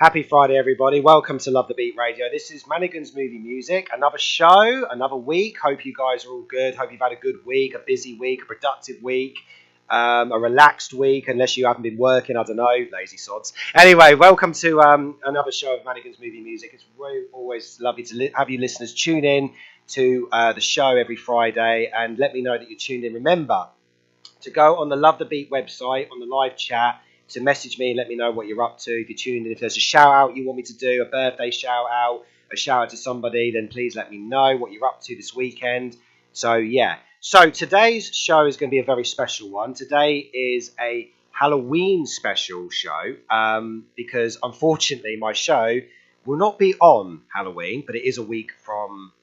Happy Friday, everybody. Welcome to Love the Beat Radio. This is Manigan's Movie Music. Another show, another week. Hope you guys are all good. Hope you've had a good week, a busy week, a productive week, a relaxed week, unless you haven't been working. I don't know, lazy sods. Anyway, welcome to another show of Manigan's Movie Music. It's always lovely to have you listeners tune in to the show every Friday and let me know that you're tuned in. Remember to go on the Love the Beat website, on the live chat, to message me and let me know what you're up to. If you're tuned in, if there's a shout out you want me to do, a birthday shout out, a shout out to somebody, then please let me know what you're up to this weekend. So today's show is going to be a very special one. Today is a Halloween special show because unfortunately my show will not be on Halloween, but it is a week from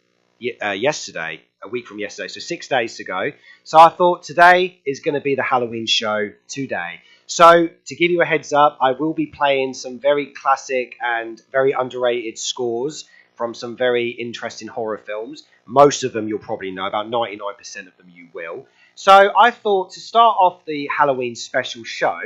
yesterday, so 6 days to go. So I thought today is going to be the Halloween show today. So to give you a heads up, I will be playing some very classic and very underrated scores from some very interesting horror films. Most of them you'll probably know, about 99% of them you will. So I thought to start off the Halloween special show,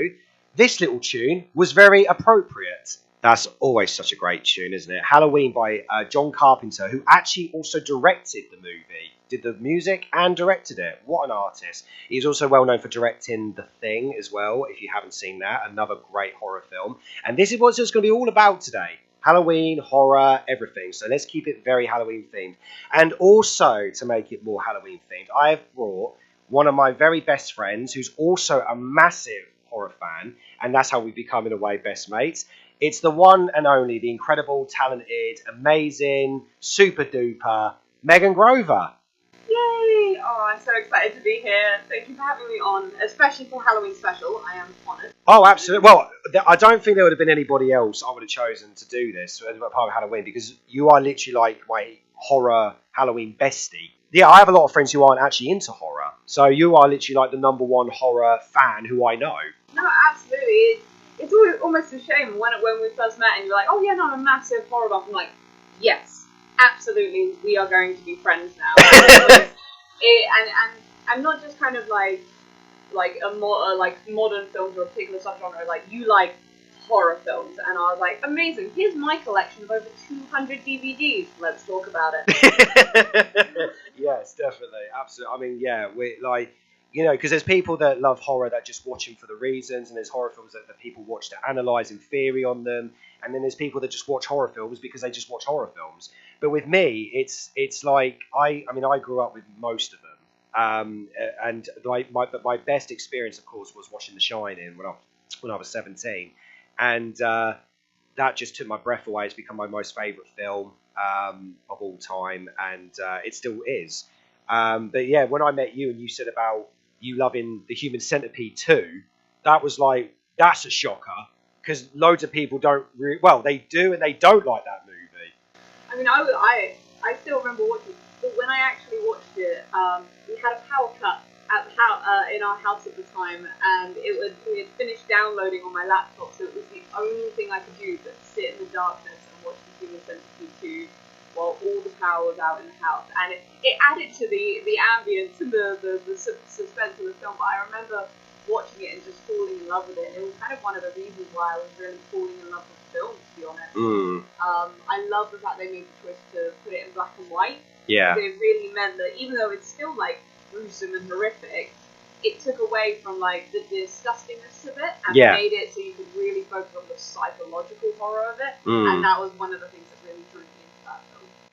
this little tune was very appropriate. That's always such a great tune, isn't it? Halloween by John Carpenter, who actually also directed the movie. Did the music and directed it. What an artist. He's also well known for directing The Thing as well, if you haven't seen that. Another great horror film. And this is what it's going to be all about today. Halloween, horror, everything. So let's keep it very Halloween themed. And also, to make it more Halloween themed, I have brought one of my very best friends, who's also a massive horror fan. And that's how we become, in a way, best mates. It's the one and only, the incredible, talented, amazing, super duper, Megan Grover. Yay! Oh, I'm so excited to be here. Thank you for having me on, especially for Halloween special. I am honoured. Oh, absolutely. Well, I don't think there would have been anybody else I would have chosen to do this apart of Halloween, because you are literally like my horror Halloween bestie. Yeah, I have a lot of friends who aren't actually into horror, so you are literally like the number one horror fan who I know. No, absolutely. It's always almost a shame when we first met and you're like, oh yeah, no, I'm a massive horror buff. I'm like, yes, absolutely, we are going to be friends now. And not just kind of like a more like modern films or a particular subgenre. Like, you like horror films, and I was like, amazing. Here's my collection of over 200 DVDs. Let's talk about it. Yes, definitely, absolutely. I mean, yeah, we like. You know, because there's people that love horror that just watch them for the reasons, and there's horror films that people watch to analyse in theory on them, and then there's people that just watch horror films because they just watch horror films. But with me, it's like I grew up with most of them, and my best experience, of course, was watching The Shining when I was 17, and that just took my breath away. It's become my most favourite film of all time, and it still is. But yeah, when I met you and you said about you loving The Human Centipede 2, that was like, that's a shocker, because loads of people don't they do and they don't like that movie. I mean, I still remember watching it, but when I actually watched it, we had a power cut at the house, in our house at the time, and we had finished downloading on my laptop, so it was the only thing I could do but sit in the darkness and watch The Human Centipede 2 while all the power was out in the house, and it added to the ambience and the suspense of the film. But I remember watching it and just falling in love with it, and it was kind of one of the reasons why I was really falling in love with film, to be honest. I love the fact they made the choice to put it in black and white. Yeah. It really meant that even though it's still like gruesome and horrific, it took away from like the disgustingness of it and made it so you could really focus on the psychological horror of it, and that was one of the things that really drew me.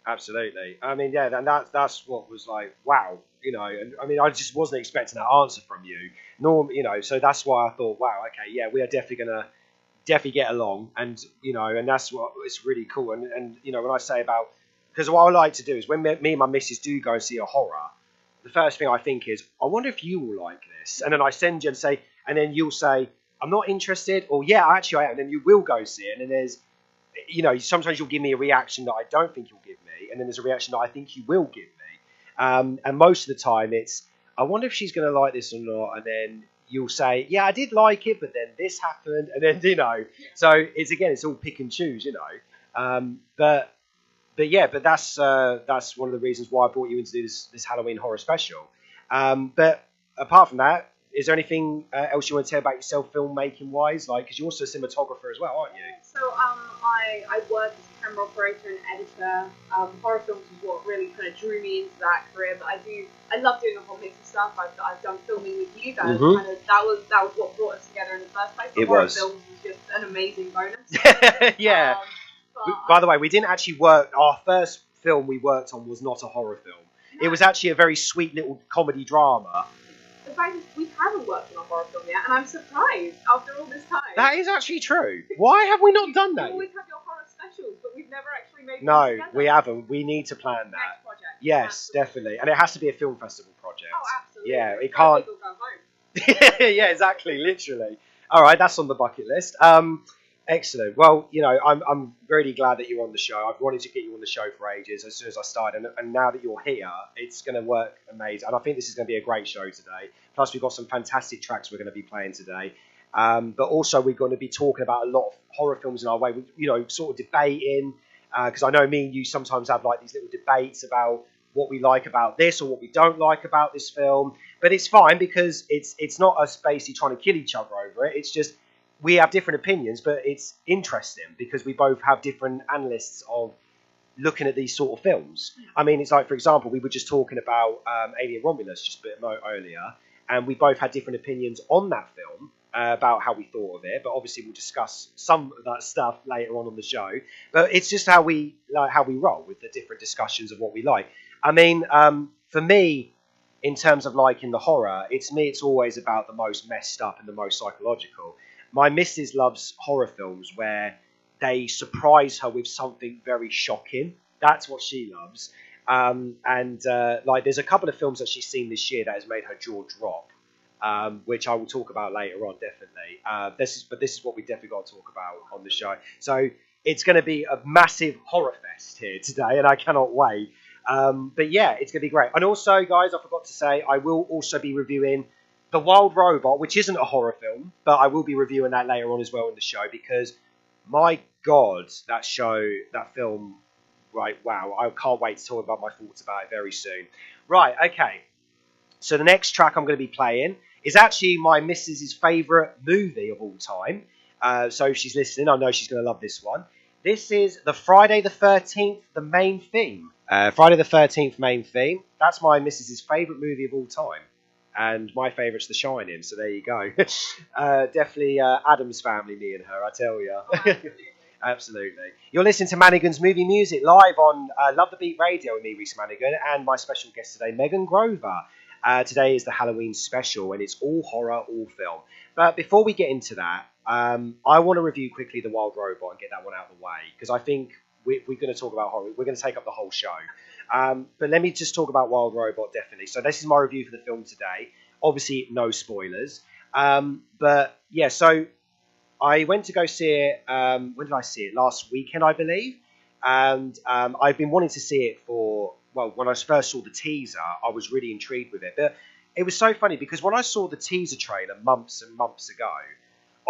Absolutely. I mean, yeah, and that's what was like, wow, you know. And I mean, I just wasn't expecting that answer from you. You know, so that's why I thought, wow, okay, yeah, we are definitely gonna get along, and you know, and that's what it's really cool. And you know, when I say about, because what I like to do is when me and my missus do go and see a horror, the first thing I think is, I wonder if you will like this, and then I send you and say, and then you'll say, I'm not interested, or yeah, actually I am, and then you will go see it, and then there's, you know, sometimes you'll give me a reaction that I don't think you'll give me, and then there's a reaction that I think you will give me. And most of the time it's, I wonder if she's going to like this or not, and then you'll say, yeah, I did like it, but then this happened, and then, you know, so it's all pick and choose, you know. But that's one of the reasons why I brought you in to do this Halloween horror special. But apart from that, is there anything else you want to tell about yourself, filmmaking wise? Like, because you're also a cinematographer as well, aren't you? So I work as a camera operator and editor. Horror films is what really kind of drew me into that career. But I love doing a whole mix of stuff. I've done filming with you guys. Mhm. Kind of that was what brought us together in the first place. It Horror was. films was just an amazing bonus. Yeah. But By the way, we didn't actually work. Our first film we worked on was not a horror film. It was actually a very sweet little comedy drama. the fact is, we haven't worked on a horror film yet, and I'm surprised after all this time. That is actually true. Why have we not done You that? always have your horror specials, but we've never actually made them No, together. we haven't. We need to plan that. Next project. Yes, Absolutely. definitely. And it has to be a film festival project. Oh, absolutely. Yeah, it Go can't. big or go home. Yeah, exactly, literally. All right, that's on the bucket list. Excellent. Well, you know, I'm really glad that you're on the show. I've wanted to get you on the show for ages as soon as I started, and now that you're here, it's going to work amazing. And I think this is going to be a great show today. Plus, we've got some fantastic tracks we're going to be playing today. But also, we're going to be talking about a lot of horror films in our way. You know, sort of debating, because I know me and you sometimes have like these little debates about what we like about this or what we don't like about this film. But it's fine because it's not us basically trying to kill each other over it. It's just we have different opinions, but it's interesting because we both have different analysts of looking at these sort of films. I mean, it's like, for example, we were just talking about Alien Romulus just a bit earlier, and we both had different opinions on that film about how we thought of it. But obviously, we'll discuss some of that stuff later on the show. But it's just how we roll with the different discussions of what we like. I mean, for me, in terms of liking the horror, it's always about the most messed up and the most psychological. My missus loves horror films where they surprise her with something very shocking. That's what she loves. Like, there's a couple of films that she's seen this year that has made her jaw drop, which I will talk about later on, definitely. This is what we definitely got to talk about on the show. So it's going to be a massive horror fest here today, and I cannot wait. But yeah, it's going to be great. And also, guys, I forgot to say, I will also be reviewing The Wild Robot, which isn't a horror film, but I will be reviewing that later on as well in the show because, my God, that film, right, wow, I can't wait to talk about my thoughts about it very soon. Right, okay. So the next track I'm going to be playing is actually my missus's favourite movie of all time. So if she's listening, I know she's going to love this one. This is the Friday the 13th, the main theme. Friday the 13th main theme. That's my missus's favourite movie of all time. And my favourite's The Shining, so there you go. Definitely Addams Family, me and her, I tell you. Oh, Absolutely. You're listening to Manigan's Movie Music live on Love the Beat Radio with me, Reese Manigan, and my special guest today, Megan Grover. Today is the Halloween special, and it's all horror, all film. But before we get into that, I want to review quickly The Wild Robot and get that one out of the way, because I think we're going to talk about horror. We're going to take up the whole show. But let me just talk about Wild Robot, definitely. So this is my review for the film today. Obviously, no spoilers. But yeah, so I went to go see it. When did I see it? Last weekend, I believe. And I've been wanting to see it for, well, when I first saw the teaser, I was really intrigued with it. But it was so funny because when I saw the teaser trailer months and months ago,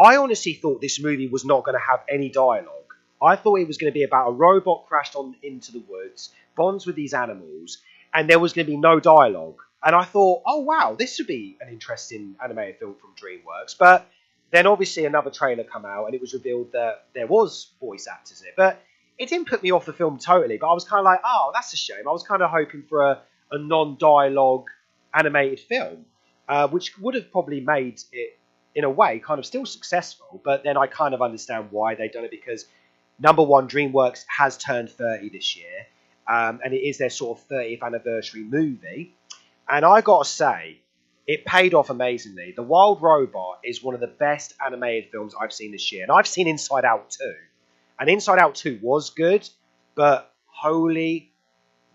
I honestly thought this movie was not going to have any dialogue. I thought it was going to be about a robot crashed into the woods, bonds with these animals, and there was going to be no dialogue. And I thought, oh wow, this would be an interesting animated film from DreamWorks. But then obviously another trailer came out and it was revealed that there was voice actors in it. But it didn't put me off the film totally, but I was kind of like, oh, that's a shame. I was kind of hoping for a non-dialogue animated film, which would have probably made it, in a way, kind of still successful. But then I kind of understand why they've done it because, number one, DreamWorks has turned 30 this year, and it is their sort of 30th anniversary movie. And I got to say, it paid off amazingly. The Wild Robot is one of the best animated films I've seen this year. And I've seen Inside Out 2. And Inside Out 2 was good, but holy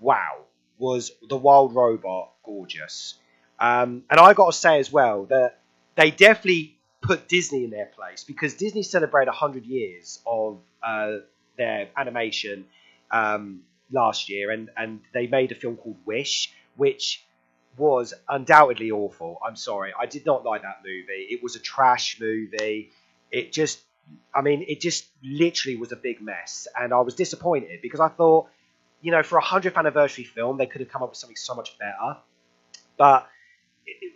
wow, was The Wild Robot gorgeous. And I got to say as well that they definitely put Disney in their place because Disney celebrated 100 years of their animation last year, and they made a film called Wish, which was undoubtedly awful. I'm sorry, I did not like that movie. It was a trash movie. It just literally was a big mess, and I was disappointed because I thought, for a 100th anniversary film, they could have come up with something so much better. But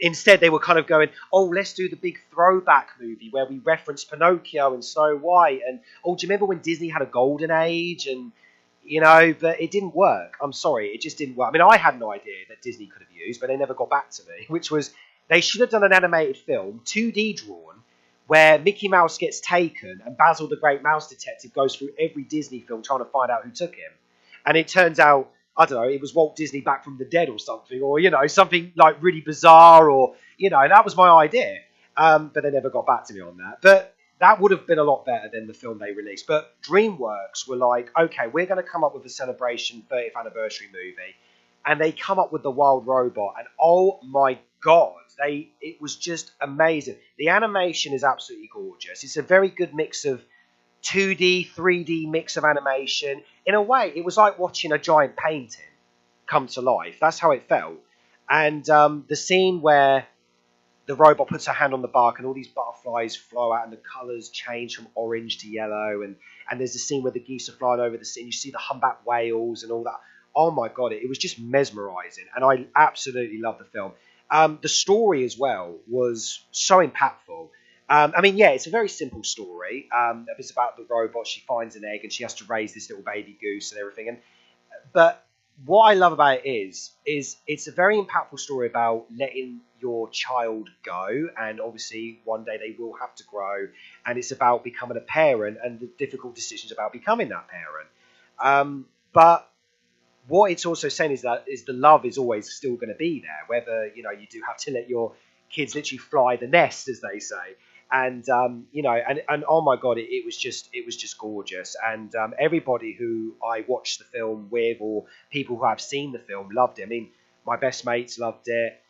instead they were kind of going, oh, let's do the big throwback movie where we reference Pinocchio and Snow White, and oh, do you remember when Disney had a golden age? And but it didn't work. I'm sorry, it just didn't work. I mean, I had an idea that Disney could have used, but they never got back to me, which was they should have done an animated film, 2D drawn, where Mickey Mouse gets taken and Basil the Great Mouse Detective goes through every Disney film trying to find out who took him. And it turns out, I don't know, it was Walt Disney back from the dead or something, or, something like really bizarre, or, that was my idea. But they never got back to me on that. But that would have been a lot better than the film they released. But DreamWorks were like, okay, we're going to come up with a celebration 30th anniversary movie. And they come up with The Wild Robot. And oh my God, it was just amazing. The animation is absolutely gorgeous. It's a very good mix of 2D, 3D mix of animation. In a way, it was like watching a giant painting come to life. That's how it felt. And the scene where the robot puts her hand on the bark and all these butterflies fly out and the colours change from orange to yellow. And there's a scene where the geese are flying over the scene. You see the humpback whales and all that. Oh my God, it was just mesmerising. And I absolutely loved the film. The story as well was so impactful. It's a very simple story. It's about the robot. She finds an egg and she has to raise this little baby goose and everything. But what I love about it is it's a very impactful story about letting your child go, and obviously one day they will have to grow, and it's about becoming a parent and the difficult decisions about becoming that parent. But what it's also saying is the love is always still going to be there, whether you do have to let your kids literally fly the nest, as they say. And and oh my God, it was just gorgeous. And everybody who I watched the film with, or people who have seen the film, loved it. I mean, my best mates loved it.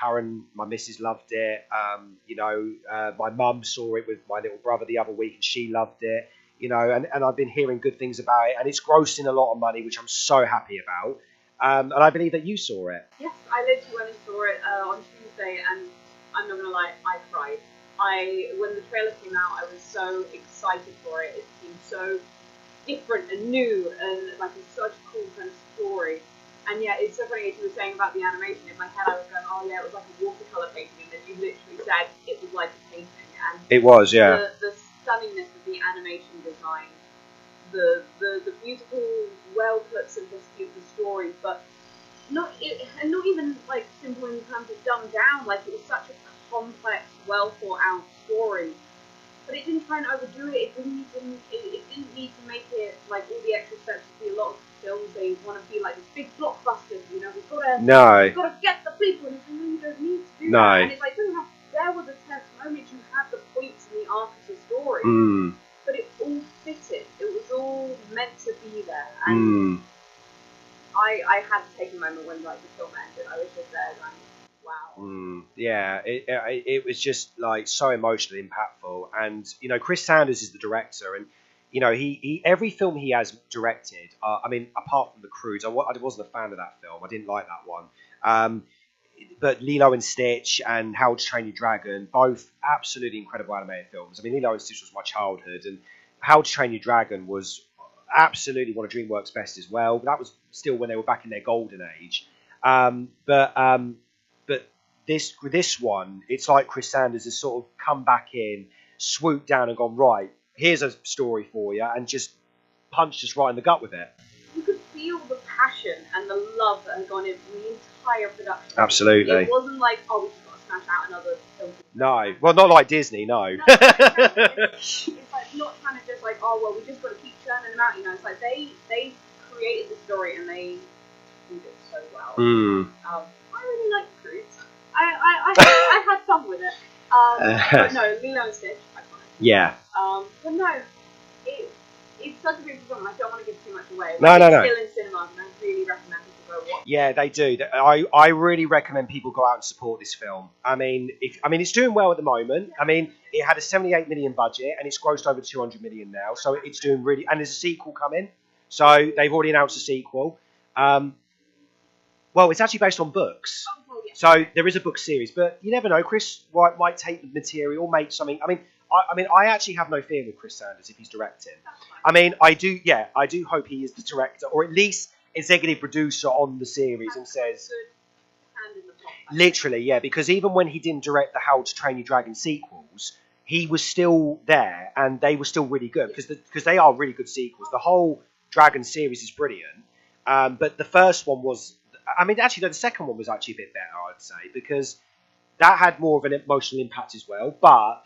Karen, my missus, loved it. My mum saw it with my little brother the other week, and she loved it. And I've been hearing good things about it, and it's grossing a lot of money, which I'm so happy about. And I believe that you saw it. Yes, I literally went and saw it on Tuesday, and I'm not gonna lie, I cried. When the trailer came out, I was so excited for it. It seemed so different and new, and like it's such a cool kind of story. And yeah, it's so funny as you were saying about the animation. In my head, I was going, "Oh yeah, it was like a watercolor painting," and then you literally said it was like a painting. And it was, yeah. The stunningness of the animation design, the beautiful, well put simplicity of the story, but not even like simple in terms of dumbed down. Like it was such a complex, well thought out story, but it didn't try and overdo it. It didn't need to make it like all the extra steps. You see a lot of films, they want to be like this big blockbuster. We've got to get the people, and you don't need to do that. And it's like, there were the tense moments. You had the points in the arc of the story, but it all fitted. It was all meant to be there, and I had to take a moment when the film ended. I was just there going, wow. Yeah, it was just like so emotionally impactful. And Chris Sanders is the director, and he every film he has directed, apart from The Croods, I wasn't a fan of that film. I didn't like that one. But Lilo and Stitch and How to Train Your Dragon, both absolutely incredible animated films. I mean, Lilo and Stitch was my childhood, and How to Train Your Dragon was absolutely one of DreamWorks' best as well. But that was still when they were back in their golden age. But this one, it's like Chris Sanders has sort of come back in, swooped down and gone, right, here's a story for you, and just punched us right in the gut with it. You could feel the passion and the love that had gone in from the entire production. Absolutely. It wasn't like, oh, we just got to smash out another film. No. Well, not like Disney, no. It's like not trying to just like, oh, well, we just got to keep churning them out, It's like they created the story and they did it so well. I really like The Croods. I had fun with it. But no, Lilo and Stitch, iconic. Yeah. But no, it's such a beautiful film. I don't want to give too much away. No. It's still in cinemas, and I really recommend people go watch. Yeah, they do. I really recommend people go out and support this film. It's doing well at the moment. It had a 78 million budget, and it's grossed over 200 million now. So it's doing really. And there's a sequel coming. So they've already announced a sequel. Well, it's actually based on books. So there is a book series, but you never know. Chris might take the material, make something. I actually have no fear with Chris Sanders if he's directing. I do hope he is the director, or at least executive producer on the series, and says, hand in the pot Literally, yeah, because even when he didn't direct the How to Train Your Dragon sequels, he was still there, and they were still really good because they are really good sequels. The whole Dragon series is brilliant, but the first one was, I mean, actually, the second one was actually a bit better, I'd say, because that had more of an emotional impact as well. But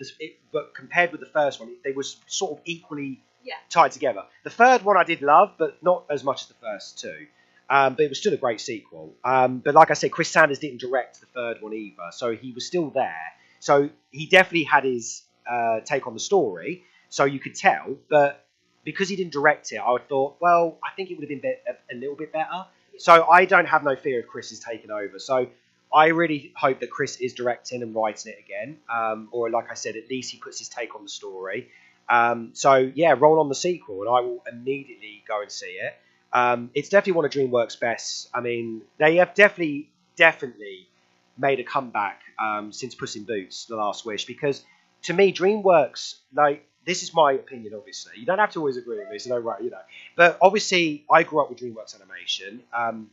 compared with the first one, they were sort of equally tied together. The third one I did love, but not as much as the first two. But it was still a great sequel. But like I said, Chris Sanders didn't direct the third one either, so he was still there. So he definitely had his take on the story, so you could tell. But because he didn't direct it, I thought, well, I think it would have been a little bit better. So I don't have no fear of Chris is taking over. So I really hope that Chris is directing and writing it again, or like I said, at least he puts his take on the story. So yeah, roll on the sequel, and I will immediately go and see it. It's definitely one of DreamWorks' best. I mean, they have definitely made a comeback since Puss in Boots: The Last Wish, because to me, DreamWorks, like, this is my opinion, obviously. You don't have to always agree with me, so don't worry, you know. But obviously, I grew up with DreamWorks Animation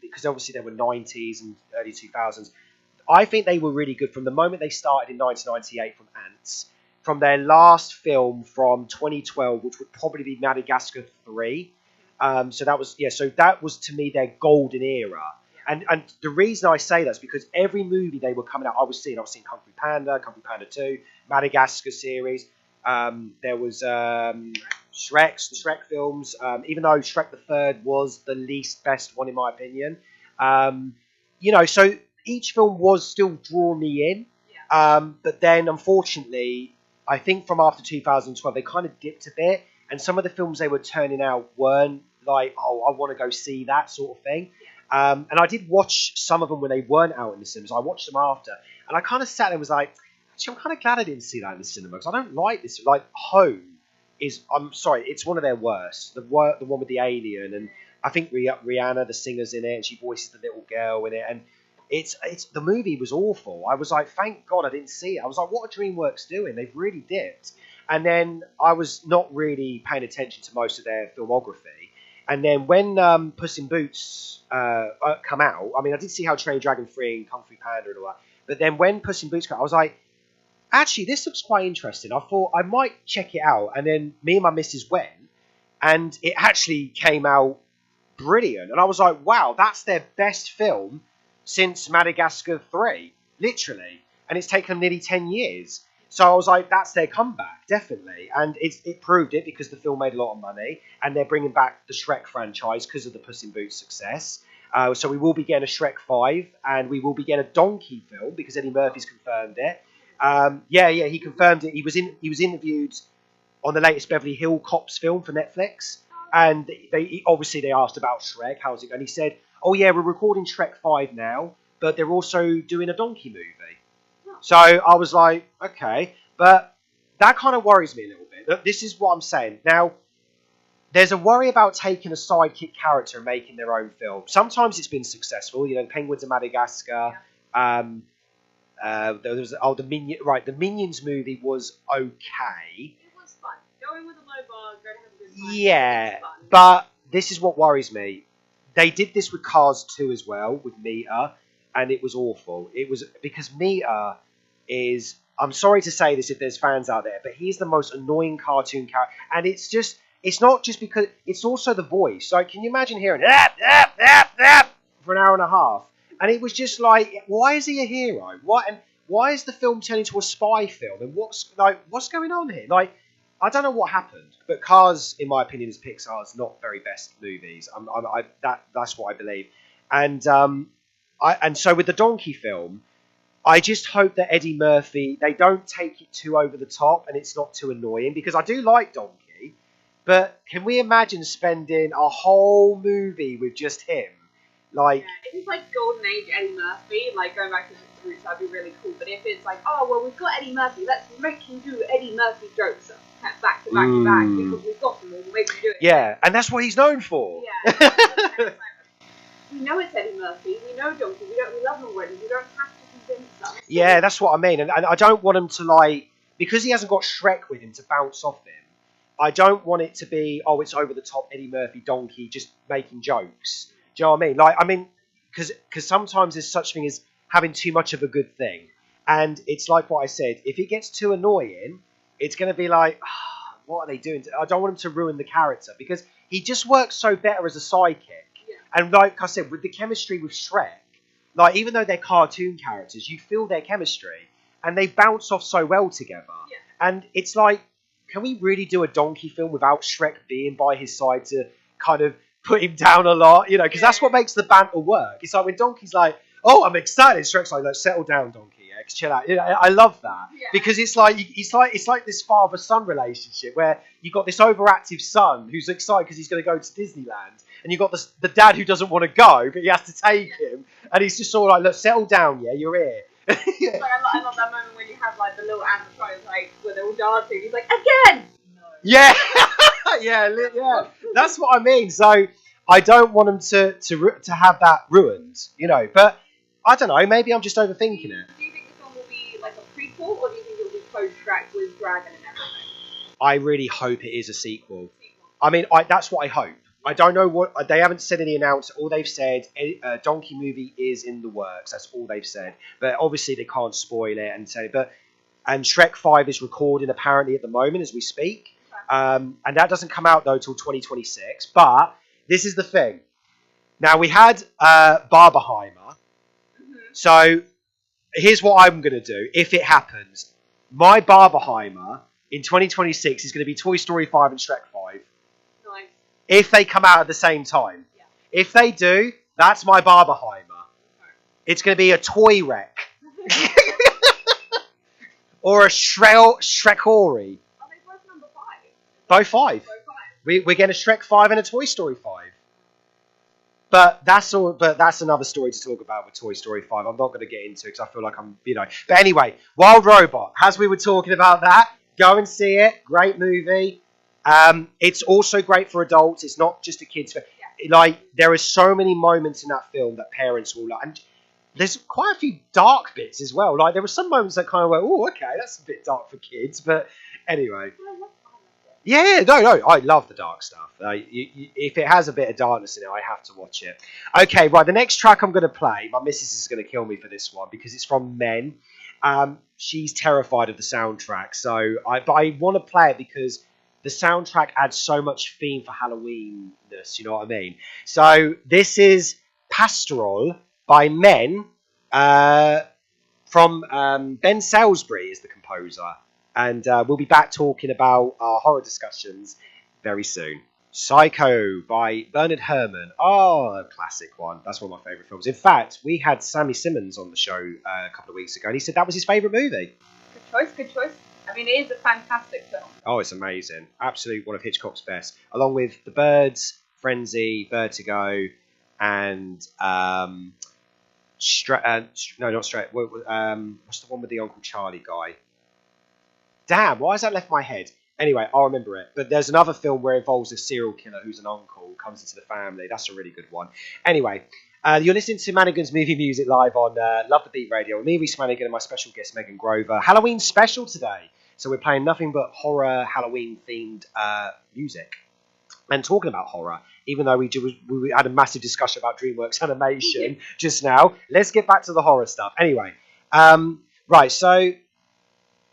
because obviously they were 90s and early 2000s. I think they were really good from the moment they started in 1998 from Ants, from their last film from 2012, which would probably be Madagascar 3. So that was to me their golden era. And the reason I say that is because every movie they were coming out, I was seeing Kung Fu Panda 2, Madagascar series. There was the Shrek films. Even though Shrek the Third was the least best one in my opinion, so each film was still drawing me in. But then unfortunately, I think from after 2012 they kind of dipped a bit, and some of the films they were turning out weren't like, oh, I want to go see that sort of thing. And I did watch some of them when they weren't out in the cinemas. I watched them after, and I kind of sat there and was like, actually, I'm kind of glad I didn't see that in the cinema because I don't like this. Like, Home is, I'm sorry, it's one of their worst. The one with the alien, and I think Rihanna, the singer's in it, and she voices the little girl in it, and it's the movie was awful. I was like, thank God I didn't see it. I was like, what are DreamWorks doing? They've really dipped. And then I was not really paying attention to most of their filmography. And then when Puss in Boots come out, I mean, I did see How to Train Your Dragon 3 and Kung Fu Panda and all that. But then when Puss in Boots came out, I was like, actually, this looks quite interesting. I thought I might check it out. And then me and my missus went, and it actually came out brilliant. And I was like, wow, that's their best film since Madagascar 3, literally. And it's taken them nearly 10 years. So I was like, that's their comeback, definitely. And it proved it because the film made a lot of money. And they're bringing back the Shrek franchise because of the Puss in Boots success. So we will be getting a Shrek 5. And we will be getting a Donkey film because Eddie Murphy's confirmed it. He confirmed it. He was interviewed on the latest Beverly Hills Cops film for Netflix. And they asked about Shrek. How's it going? And he said, oh yeah, we're recording Shrek 5 now. But they're also doing a Donkey movie. So I was like, okay, but that kind of worries me a little bit. This is what I'm saying. Now, there's a worry about taking a sidekick character and making their own film. Sometimes it's been successful. You know, Penguins of Madagascar. There was the Minions movie was okay. It was fun. Going with a low bar, going to have a good time. Yeah, but this is what worries me. They did this with Cars 2 as well, with Mita, and it was awful. It was because Mita is, I'm sorry to say this if there's fans out there, but he's the most annoying cartoon character. And it's not just because, it's also the voice. Like, can you imagine hearing for an hour and a half? And it was just like, why is he a hero? Why is the film turned into a spy film? And what's going on here? Like, I don't know what happened, but Cars, in my opinion, is Pixar's not very best movies. That's what I believe. And so with the Donkey film, I just hope that Eddie Murphy, they don't take it too over the top and it's not too annoying, because I do like Donkey, but can we imagine spending a whole movie with just him? Like, yeah, if it's like Golden Age Eddie Murphy, like going back to the roots, that'd be really cool. But if it's like, oh, well, we've got Eddie Murphy, let's make him do Eddie Murphy jokes back to back to back, because we've got them all, we'll make him do it. Yeah, and that's what he's known for. Yeah. We know it's Eddie Murphy, we know Donkey, we love him already, we don't have to. Yeah, that's what I mean. And I don't want him to, like, because he hasn't got Shrek with him to bounce off him, I don't want it to be, oh, it's over the top Eddie Murphy Donkey just making jokes. Do you know what I mean? Like, I mean, because sometimes there's such thing as having too much of a good thing. And it's like what I said, if it gets too annoying, it's going to be like, what are they doing? I don't want him to ruin the character because he just works so better as a sidekick. Yeah. And like I said, with the chemistry with Shrek, like even though they're cartoon characters, you feel their chemistry and they bounce off so well together. Yeah. And it's like, can we really do a donkey film without Shrek being by his side to kind of put him down a lot? You know, because that's what makes the banter work. It's like when Donkey's like, oh, I'm excited. Shrek's like, settle down, Donkey. Yeah, chill out. You know, I love that because it's like this father-son relationship where you've got this overactive son who's excited because he's going to go to Disneyland, and you've got the dad who doesn't want to go but he has to take him, and he's just sort of like, look, settle down, yeah, you're here. Like, I love that moment when you have like the little animatronics like where they're all dancing. He's like, again. No. Yeah, yeah. That's what I mean. So I don't want them to have that ruined, you know. But I don't know. Maybe I'm just overthinking it. Do you think the film will be like a prequel, or do you think it will be post-Shrek with Dragon and everything? I really hope it is a sequel. I mean, that's what I hope. I don't know what they haven't said any announcement. All they've said, a Donkey movie is in the works. That's all they've said. But obviously they can't spoil it and say. And Shrek 5 is recording apparently at the moment as we speak. And that doesn't come out though till 2026. But this is the thing. Now we had Barbenheimer. Mm-hmm. So here's what I'm going to do if it happens. My Barbenheimer in 2026 is going to be Toy Story 5 and Shrek 5. Nice. If they come out at the same time. Yeah. If they do, that's my Barbenheimer. Okay. It's going to be a toy wreck. Or a Shrekori. Are they both number 5? Both 5. We're getting a Shrek 5 and a Toy Story 5. But that's another story to talk about with Toy Story 5. I'm not going to get into it because I feel like I'm, you know. But anyway, Wild Robot, as we were talking about that, go and see it. Great movie. It's also great for adults. It's not just a kids' film. Yeah. Like, there are so many moments in that film that parents will like. And there's quite a few dark bits as well. Like, there were some moments that kind of went, oh, okay, that's a bit dark for kids. But anyway. Yeah, no, I love the dark stuff. If it has a bit of darkness in it, I have to watch it. Okay, right, the next track I'm going to play, my missus is going to kill me for this one because it's from Men. She's terrified of the soundtrack, but I want to play it because the soundtrack adds so much theme for Halloweenness, you know what I mean? So this is Pastoral by Men, from Ben Salisbury is the composer. And we'll be back talking about our horror discussions very soon. Psycho by Bernard Herrmann. Oh, a classic one. That's one of my favourite films. In fact, we had Sammy Simmons on the show a couple of weeks ago, and he said that was his favourite movie. Good choice. I mean, it is a fantastic film. Oh, it's amazing. Absolutely one of Hitchcock's best. Along with The Birds, Frenzy, Vertigo, and... no, not Straight. What's the one with the Uncle Charlie guy? Damn, why has that left my head? Anyway, I'll remember it. But there's another film where it involves a serial killer who's an uncle, comes into the family. That's a really good one. Anyway, you're listening to Manigan's Movie Music live on Love the Beat Radio with me, Reese Manigan, and my special guest, Megan Grover. Halloween special today. So we're playing nothing but horror, Halloween-themed music. And talking about horror, even though we had a massive discussion about DreamWorks animation just now, let's get back to the horror stuff. Anyway, right, so...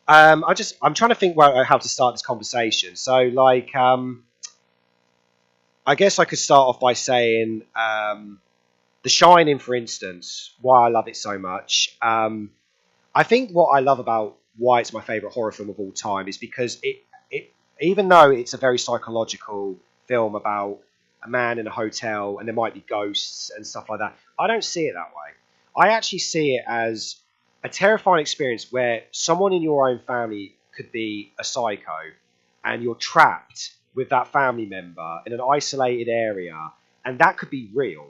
I'm trying to think how to start this conversation. So, like, I guess I could start off by saying The Shining, for instance, why I love it so much. I think what I love about why it's my favourite horror film of all time is because it even though it's a very psychological film about a man in a hotel and there might be ghosts and stuff like that, I don't see it that way. I actually see it as a terrifying experience where someone in your own family could be a psycho and you're trapped with that family member in an isolated area, and that could be real.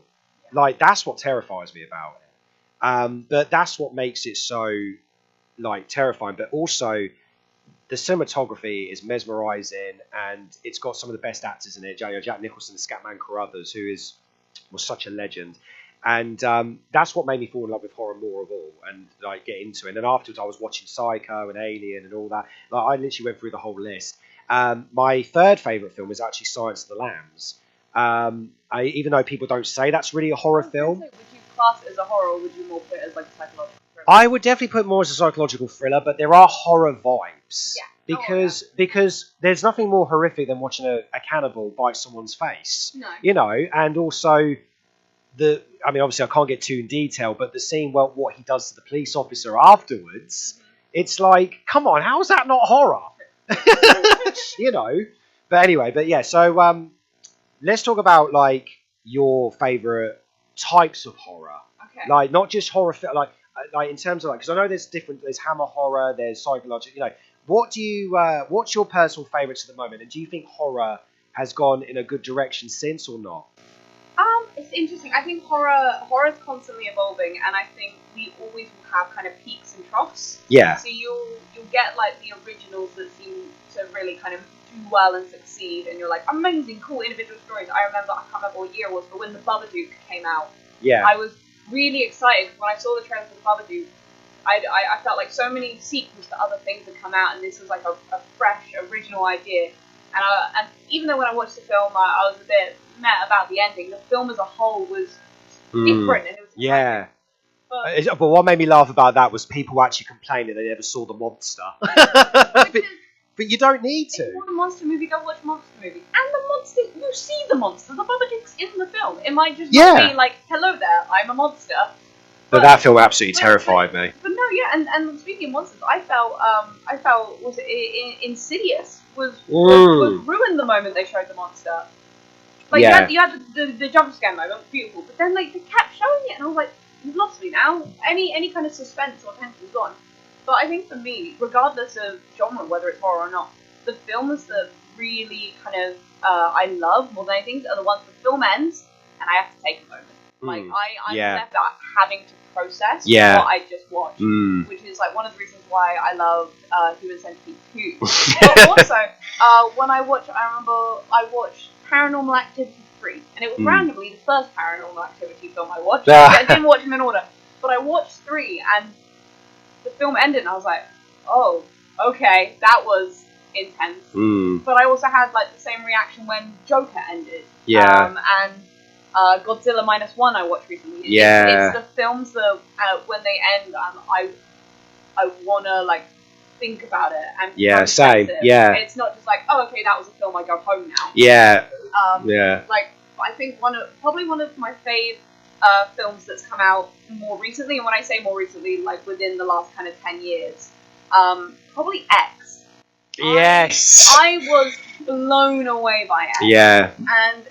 Like, that's what terrifies me about it. But that's what makes it so, like, terrifying. But also, the cinematography is mesmerising, and it's got some of the best actors in it. Jack Nicholson and Scatman Carruthers, who was such a legend. And that's what made me fall in love with horror more of all, and like get into it. And then afterwards, I was watching Psycho and Alien and all that. Like, I literally went through the whole list. My third favourite film is actually Silence of the Lambs. Even though people don't say that's really a horror film. Would you class it as a horror, or would you more put it as like a psychological thriller? I would definitely put it more as a psychological thriller, but there are horror vibes. Yeah. Because there's nothing more horrific than watching a cannibal bite someone's face. No. You know, and also obviously I can't get too in detail, but the scene what he does to the police officer afterwards, it's like, come on, how is that not horror? You know. But anyway, so let's talk about like your favourite types of horror. Okay. Like not just horror, like in terms of like, because I know there's hammer horror, there's psychological. You know, what's your personal favourites at the moment, and do you think horror has gone in a good direction since or not? It's interesting. I think horror is constantly evolving, and I think we always will have kind of peaks and troughs. Yeah. So you'll get like the originals that seem to really kind of do well and succeed, and you're like, amazing, cool individual stories. I can't remember what year it was, but when the Babadook came out, yeah, I was really excited when I saw the trailer for the Babadook. I felt like so many sequels to other things had come out, and this was like a fresh, original idea. And even though when I watched the film, I was a bit mad about the ending, the film as a whole was different, and it was yeah. But what made me laugh about that was people actually complaining they never saw the monster. But you don't need to. If you want a monster movie, go watch a monster movie. And the monster, you see the monster. The Babadook's in the film. It might just not be like, hello there, I'm a monster. But that film absolutely terrified me. But no, yeah, and speaking of monsters, I felt was it Insidious was ruined the moment they showed the monster. Like you had the jump scare moment, beautiful, but then like they kept showing it, and I was like, you've lost me now. Any kind of suspense or tension's gone. But I think for me, regardless of genre, whether it's horror or not, the films that really kind of I love more than anything are the ones the film ends and I have to take a moment. Like I'm left out having to process what I just watched, which is like one of the reasons why I love Human Centipede 2. But also, when I remember I watched Paranormal Activity 3, and it was randomly the first Paranormal Activity film I watched. I didn't watch them in order, but I watched 3, and the film ended, and I was like, oh, okay, that was intense. But I also had like the same reaction when Joker ended. Yeah. And Godzilla Minus One I watched recently. It's the films that when they end, I wanna like think about it and same. Yeah. It's not just like, oh, okay, that was a film, I go home now. Yeah. Like I think probably one of my fave films that's come out more recently, and when I say more recently, like within the last kind of 10 years, probably X. Yes. I was blown away by X. Yeah. And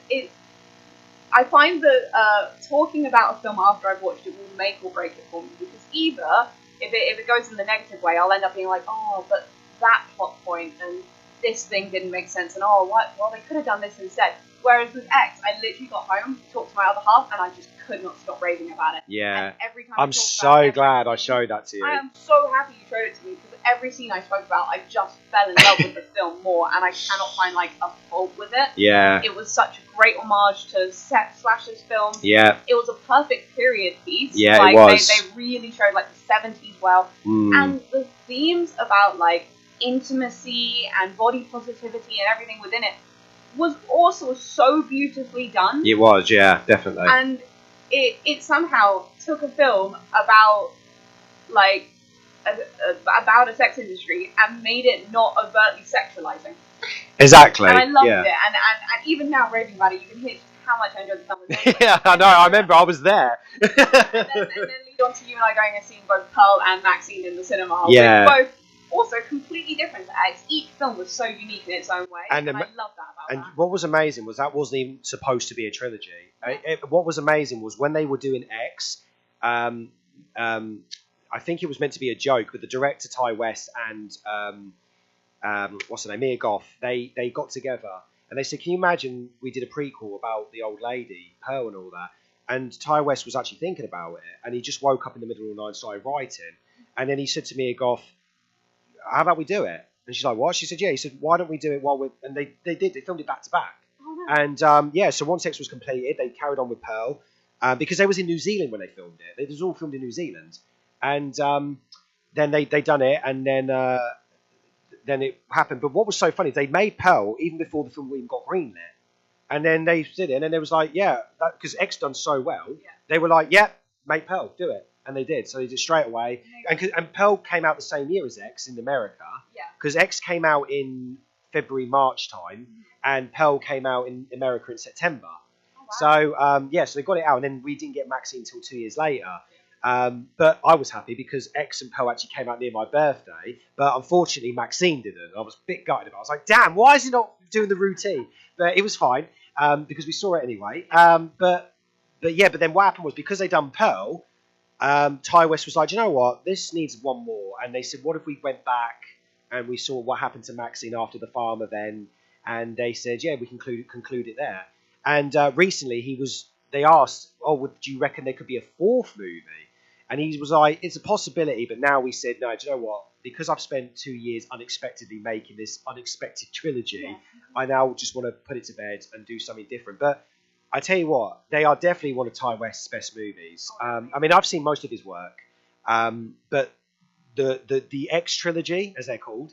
I find that talking about a film after I've watched it will make or break it for me, because either if it goes in the negative way, I'll end up being like, oh, but that plot point and this thing didn't make sense, and well, they could have done this instead. Whereas with X, I literally got home, talked to my other half, and I just could not stop raving about it. Yeah. And every time I'm so glad I showed that to you. I am so happy you showed it to me, because every scene I spoke about, I just fell in love with the film more, and I cannot find like a fault with it. Yeah. It was such a great homage to slashers films. Yeah. It was a perfect period piece. Yeah, like, it was. They really showed like the 70s well. And the themes about like intimacy and body positivity and everything within it was also so beautifully done. It was, yeah, definitely. And it somehow took a film about like about a sex industry and made it not overtly sexualizing. Exactly. And I loved it. And even now raving about it, you can hear just how much I enjoyed the film. Yeah, I know. I remember I was there. and then lead on to you and I going and seeing both Pearl and Maxine in the cinema. Yeah. Both also completely different acts. Each film was so unique in its own way, and I love that about and that. what was amazing was that wasn't even supposed to be a trilogy. What was amazing was when they were doing X, I think it was meant to be a joke, but the director Ty West and what's her name, Mia Goth, they got together and they said, can you imagine we did a prequel about the old lady, Pearl and all that? And Ty West was actually thinking about it, and he just woke up in the middle of the night and started writing. And then he said to Mia Goth, how about we do it? And she's like, what? She said, yeah. He said, why don't we do it while we're... And they did. They filmed it back to back. Oh, no. And so once X was completed, they carried on with Pearl because they was in New Zealand when they filmed it. It was all filmed in New Zealand. And then they done it, and then it happened. But what was so funny, they made Pearl even before the film even got greenlit. And then they did it, and then they was like, yeah, because X done so well. Yeah. They were like, yeah, make Pearl, do it. And they did. So they did straight away. And Pearl came out the same year as X in America. Yeah. Because X came out in February, March time, and Pearl came out in America in September. Oh, wow. So, so they got it out, and then we didn't get Maxine until 2 years later. But I was happy because X and Pearl actually came out near my birthday, but unfortunately Maxine didn't. I was a bit gutted about it. I was like, damn, why is he not doing the routine? But it was fine, because we saw it anyway. But then what happened was, because they done Pearl, Ty West was like, do you know what, this needs one more. And they said, what if we went back and we saw what happened to Maxine after the farm event? And they said, yeah, we conclude it there. And recently they asked, do you reckon there could be a fourth movie? And he was like, it's a possibility, but now we said, no, do you know what? Because I've spent 2 years unexpectedly making this unexpected trilogy, I now just want to put it to bed and do something different. But I tell you what, they are definitely one of Ty West's best movies. I mean, I've seen most of his work, but the X trilogy, as they're called,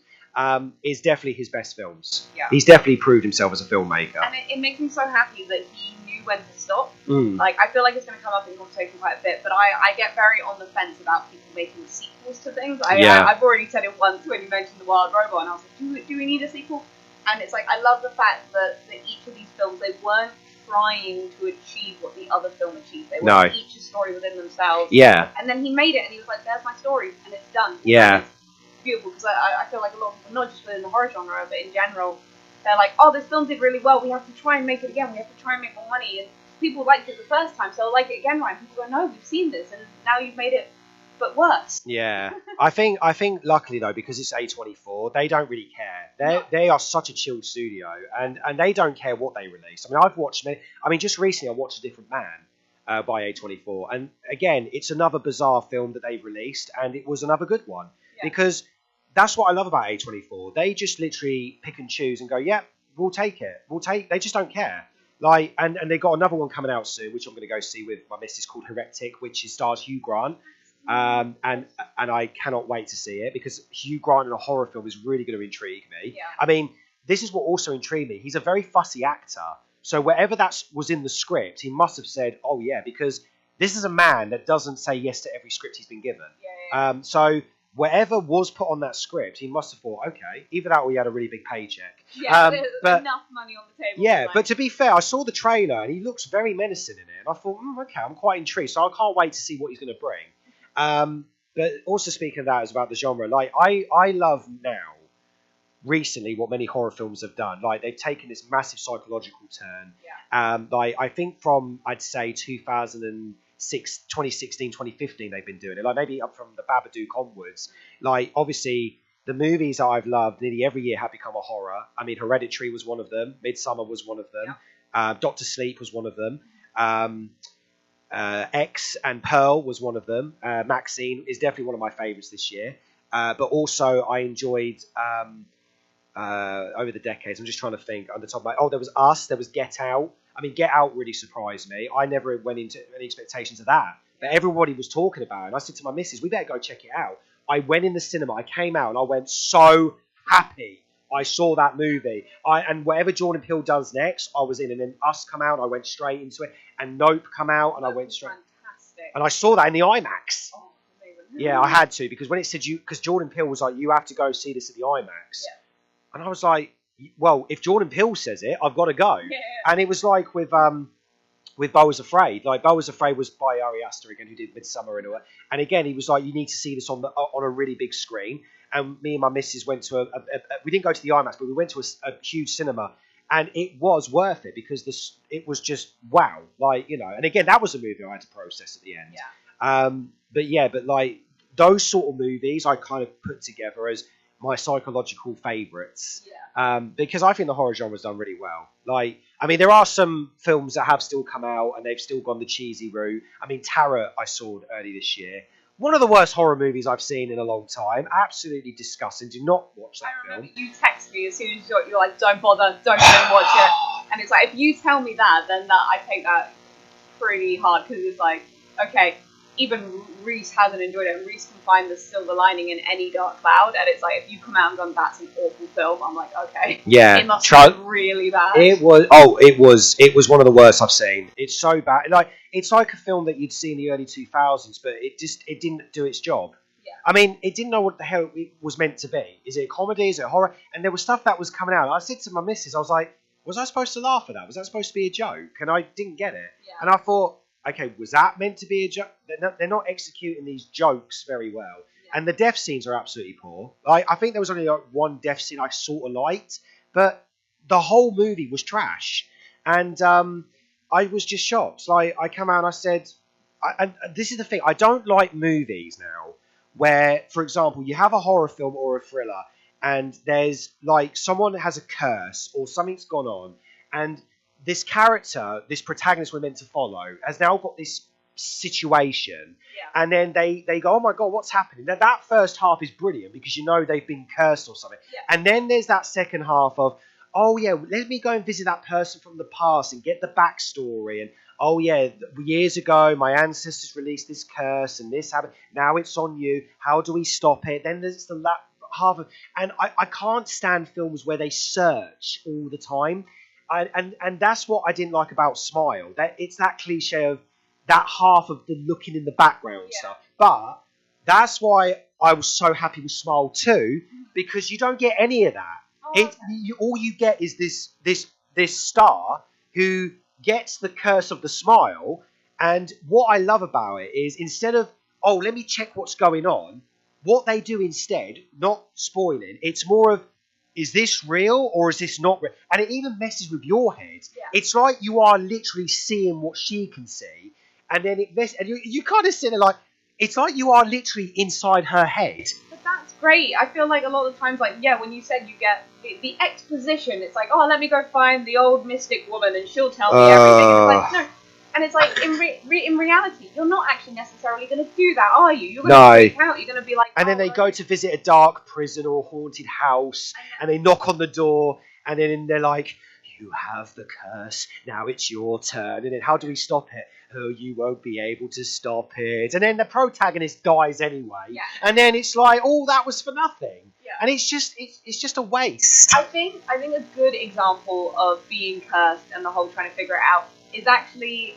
is definitely his best films. Yeah. He's definitely proved himself as a filmmaker. And it makes me so happy that he knew when to stop. Mm. Like, I feel like it's going to come up in conversation quite a bit, but I get very on the fence about people making sequels to things. I've already said it once when you mentioned The Wild Robot, and I was like, do we need a sequel? And it's like, I love the fact that each of these films, they weren't trying to achieve what the other film achieved. They were each a story within themselves. Yeah. And then he made it, and he was like, there's my story, and it's done. Yeah. It's beautiful, because I feel like a lot of people, not just within the horror genre, but in general, they're like, oh, this film did really well, we have to try and make it again, we have to try and make more money, and people liked it the first time, so they'll like it again, right? People go, no, we've seen this, and now you've made it, but worse. Yeah. I think luckily though, because it's A24, they don't really care. They are such a chilled studio, and they don't care what they release. I mean, I've watched just recently I watched A Different Man by A24, and again, it's another bizarre film that they've released, and it was another good one. Yeah. Because that's what I love about A24. They just literally pick and choose and go, yeah, we'll take it. They just don't care. Like, and they got another one coming out soon, which I'm going to go see with my missus, called Heretic, which stars Hugh Grant. And I cannot wait to see it, because Hugh Grant in a horror film is really going to intrigue me. Yeah. I mean, this is what also intrigued me. He's a very fussy actor. So whatever that was in the script, he must have said, oh yeah, because this is a man that doesn't say yes to every script he's been given. Yeah. So whatever was put on that script, he must have thought, okay, either that or he had a really big paycheck. Yeah, there's enough money on the table. Yeah, but to be fair, I saw the trailer and he looks very menacing in it. And I thought, okay, I'm quite intrigued. So I can't wait to see what he's going to bring. But also speaking of that, is about the genre. Like, I love now, recently, what many horror films have done. Like, they've taken this massive psychological turn. Yeah. Like, I think from, I'd say, 2016, 2015, they've been doing it. Like, maybe up from The Babadook onwards. Like, obviously, the movies that I've loved nearly every year have become a horror. I mean, Hereditary was one of them. Midsommar was one of them. Yeah. Doctor Sleep was one of them. X and Pearl was one of them. Maxine is definitely one of my favourites this year. But also, I enjoyed... over the decades, I'm just trying to think on the top of my... there was Us, there was Get Out. I mean, Get Out really surprised me. I never went into any expectations of that. But everybody was talking about it. And I said to my missus, we better go check it out. I went in the cinema, I came out, and I went so happy I saw that movie. And whatever Jordan Peele does next, I was in. And then Us come out, I went straight into it. And Nope come out, and I went straight... Fantastic. And I saw that in the IMAX. Oh, amazing. Yeah, I had to, because when it said because Jordan Peele was like, you have to go see this at the IMAX. Yeah. And I was like, well, if Jordan Peele says it, I've got to go. Yeah. And it was like with Beau Was Afraid. Like, Beau Was Afraid was by Ari Aster again, who did Midsommar and all that. And again, he was like, you need to see this on a really big screen. And me and my missus went to we didn't go to the IMAX, but we went to a huge cinema. And it was worth it, because it was just wow. Like, you know, and again, that was a movie I had to process at the end. Yeah. But like, those sort of movies I kind of put together as my psychological favourites. Yeah. Because I think the horror genre's done really well. Like, I mean, there are some films that have still come out and they've still gone the cheesy route. I mean, Tara I saw early this year. One of the worst horror movies I've seen in a long time. Absolutely disgusting. Do not watch that film. I remember you text me as soon as you're like, don't bother, don't even watch it. And it's like, if you tell me that, then I take that pretty hard, because it's like, okay, even Reese hasn't enjoyed it, and Reese can find the silver lining in any dark cloud, and it's like, if you come out and gone, that's an awful film, I'm like, okay. Yeah. It must be really bad. It was one of the worst I've seen. It's so bad. Like, it's like a film that you'd see in the early 2000s, but it didn't do its job. Yeah. I mean, it didn't know what the hell it was meant to be. Is it a comedy? Is it a horror? And there was stuff that was coming out. I said to my missus, I was like, was I supposed to laugh at that? Was that supposed to be a joke? And I didn't get it. Yeah. And I thought, okay, was that meant to be a joke? They're not executing these jokes very well. Yeah. And the death scenes are absolutely poor. I think there was only like one death scene I sort of liked, but the whole movie was trash. And I was just shocked. Like, I came out and I said, and this is the thing, I don't like movies now where, for example, you have a horror film or a thriller and there's like someone has a curse or something's gone on, and this character, this protagonist we're meant to follow, has now got this situation, and then they go, oh my god, what's happening? That first half is brilliant because you know they've been cursed or something, and then there's that second half of, oh yeah, let me go and visit that person from the past and get the backstory, and oh yeah, years ago my ancestors released this curse and this happened, now it's on you, how do we stop it? Then there's the half of, and I can't stand films where they search all the time. And that's what I didn't like about Smile. That it's that cliche of that half of the looking in the background stuff. But that's why I was so happy with Smile 2, because you don't get any of that. All you get is this star who gets the curse of the smile. And what I love about it is, instead of, oh, let me check what's going on, what they do instead, not spoiling, it's more of, is this real or is this not real? And it even messes with your head. Yeah. It's like you are literally seeing what she can see, and then and you kind of sit there like, it's like you are literally inside her head. But that's great. I feel like a lot of the times, like, yeah, when you said you get the exposition, it's like, oh, let me go find the old mystic woman and she'll tell me everything. It's like, no. And it's like, in reality, you're not actually necessarily going to do that, are you? You're going to freak out. You're going to be like... And then they go to visit a dark prison or a haunted house, and they knock on the door, and then they're like, you have the curse, now it's your turn. And then, how do we stop it? Oh, you won't be able to stop it. And then the protagonist dies anyway. Yeah. And then it's like, oh, that was for nothing. Yeah. And it's just a waste. I think a good example of being cursed and the whole trying to figure it out is actually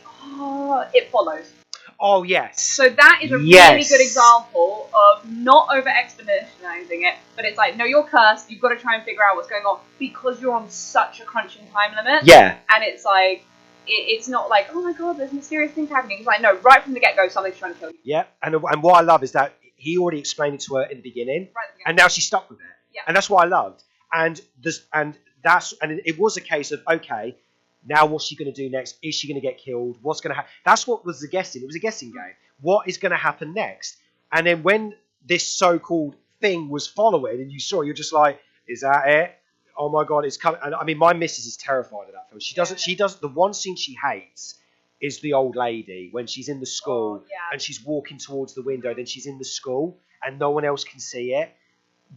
It Follows. Oh, yes. So that is a really good example of not over-exponentializing it, but it's like, no, you're cursed, you've got to try and figure out what's going on because you're on such a crunching time limit. Yeah. And it's like, it's not like, oh my god, there's mysterious things happening. It's like, no, right from the get-go, something's trying to kill you. Yeah, and what I love is that he already explained it to her in the beginning, and now she's stuck with it. Yeah. And that's what I loved. And it was a case of, okay, now what's she going to do next? Is she going to get killed? What's going to happen? That's what was the guessing. It was a guessing game. What is going to happen next? And then when this so-called thing was following, and you saw, you're just like, is that it? Oh my god, it's coming. And I mean, my missus is terrified of that film. She doesn't. The one scene she hates is the old lady when she's in the school and she's walking towards the window. Then she's in the school and no one else can see it.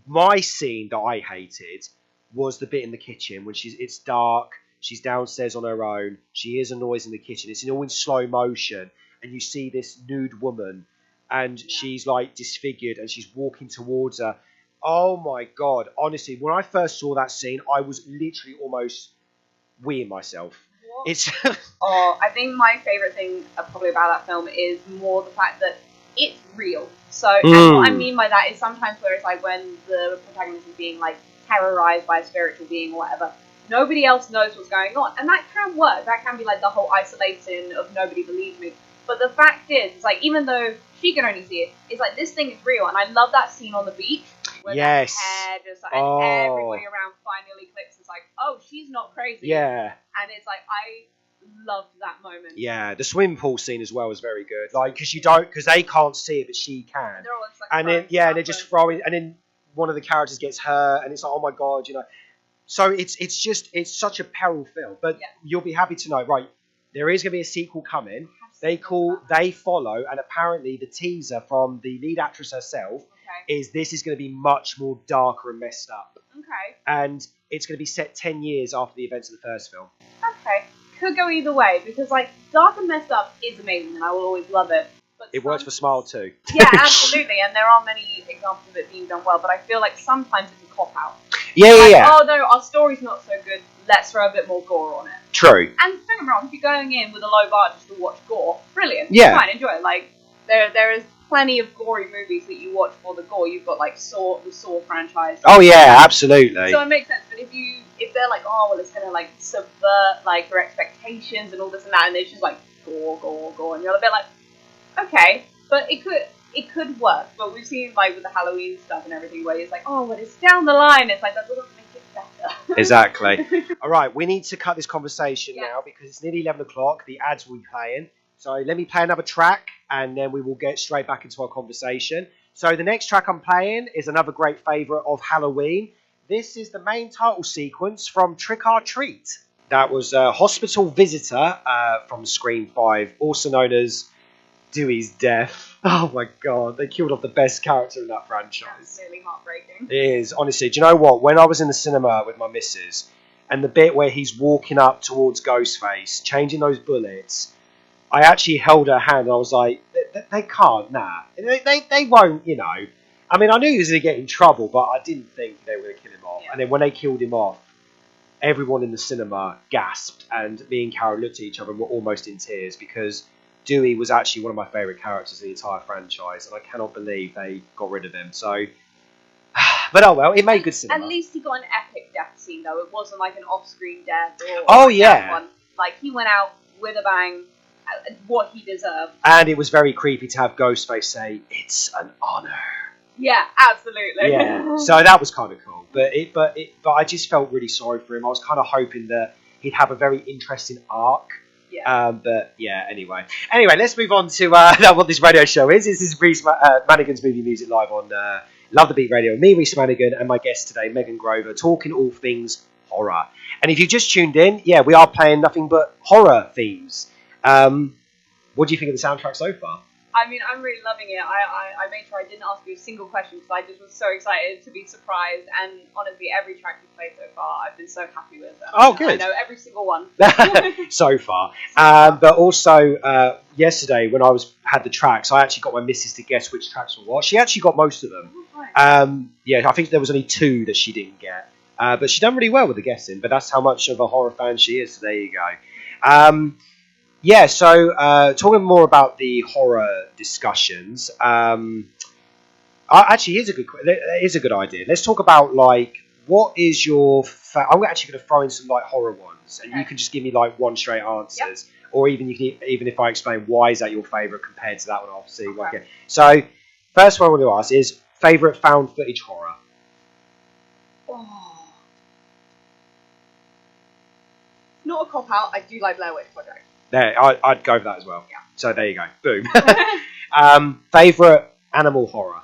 My scene that I hated was the bit in the kitchen when it's dark. She's downstairs on her own. She hears a noise in the kitchen. It's all in slow motion. And you see this nude woman. And she's like disfigured. And she's walking towards her. Oh my god. Honestly, when I first saw that scene, I was literally almost weeing myself. What? It's... I think my favourite thing probably about that film is more the fact that it's real. So, and what I mean by that is sometimes where it's like when the protagonist is being like terrorised by a spiritual being or whatever, nobody else knows what's going on. And that can work. That can be like the whole isolation of nobody believes me. But the fact is, it's like, even though she can only see it, it's like, this thing is real. And I love that scene on the beach where that hair just like, and everybody around finally clicks. It's like, oh, she's not crazy. Yeah. And it's like, I loved that moment. Yeah, the swimming pool scene as well was very good. Like, because they can't see it, but she can. And they're all just like, and then they're just throwing, and then one of the characters gets hurt, and it's like, oh my god, you know. So it's such a peril film, but you'll be happy to know, right? There is going to be a sequel coming. They follow, and apparently the teaser from the lead actress herself is this is going to be much more darker and messed up. Okay. And it's going to be set 10 years after the events of the first film. Okay. Could go either way, because like dark and messed up is amazing, and I will always love it. But It works for Smile too. Yeah, absolutely, and there are many examples of it being done well, but I feel like sometimes it's a cop-out. Yeah. Oh no, our story's not so good, let's throw a bit more gore on it. True. And don't get me wrong, if you're going in with a low bar just to watch gore, brilliant. Yeah. Fine, enjoy it. Like, there is plenty of gory movies that you watch for the gore. You've got, like, the Saw franchise. Oh yeah, absolutely. So it makes sense, but if they're like, oh, well, it's gonna, like, subvert, like, your expectations and all this and that, and it's just, like, gore, and you're a bit like, okay, but it could work, but we've seen, like, with the Halloween stuff and everything, where it's like, oh, but it's down the line, it's like, that doesn't make it better. Exactly. All right, we need to cut this conversation Yeah. now because it's nearly 11 o'clock. The ads will be playing. So let me play another track and then we will get straight back into our conversation. So the next track I'm playing is another great favourite of Halloween. This is the main title sequence from Trick or Treat. That was a hospital visitor from Scream 5, also known as Dewey's death. Oh my god, they killed off the best character in that franchise. Absolutely heartbreaking. It is, honestly. Do you know what? When I was in the cinema with my missus, and the bit where he's walking up towards Ghostface, changing those bullets, I actually held her hand and I was like, they can't, nah. They won't, you know. I mean, I knew he was going to get in trouble, but I didn't think they were going to kill him off. Yeah. And then when they killed him off, everyone in the cinema gasped, and me and Carol looked at each other and were almost in tears because Dewey was actually one of my favourite characters in the entire franchise, and I cannot believe they got rid of him. So, but oh well, it made good cinema. At least he got an epic death scene, though. It wasn't like an off-screen death. Or Oh, like yeah. that one. Like, he went out with a bang, what he deserved. And it was very creepy to have Ghostface say, "It's an honour." Yeah, absolutely. Yeah, so that was kind of cool. But I just felt really sorry for him. I was kind of hoping that he'd have a very interesting arc. Yeah. But yeah, anyway, let's move on to what this radio show is. This is Reese Manigan's Movie Music Live on Love the Beat Radio. Me, Reese Manigan, and my guest today, Megan Grover, talking all things horror. And if you just tuned in, yeah, we are playing nothing but horror themes. What do you think of the soundtrack so far? I mean, I'm really loving it. I made sure I didn't ask you a single question because I just was so excited to be surprised. And honestly, every track you've played so far, I've been so happy with. Oh, good. I know every single one. So far. But also, yesterday when I had the tracks, I actually got my missus to guess which tracks were what. She actually got most of them. Oh, nice. Yeah, I think there was only 2 that she didn't get. But she done really well with the guessing. But that's how much of a horror fan she is. So there you go. Yeah, so talking more about the horror discussions. Actually, here's a good idea. Let's talk about like what is your. I'm actually going to throw in some like horror ones, and you can just give me like one straight answers, or even if I explain why is that your favourite compared to that one, I'll see. Okay. So first one I want to ask is favourite found footage horror. Oh. Not a cop out. I do like Blair Witch Project. There, I'd go for that as well. Yeah. So there you go. Boom. Favourite animal horror.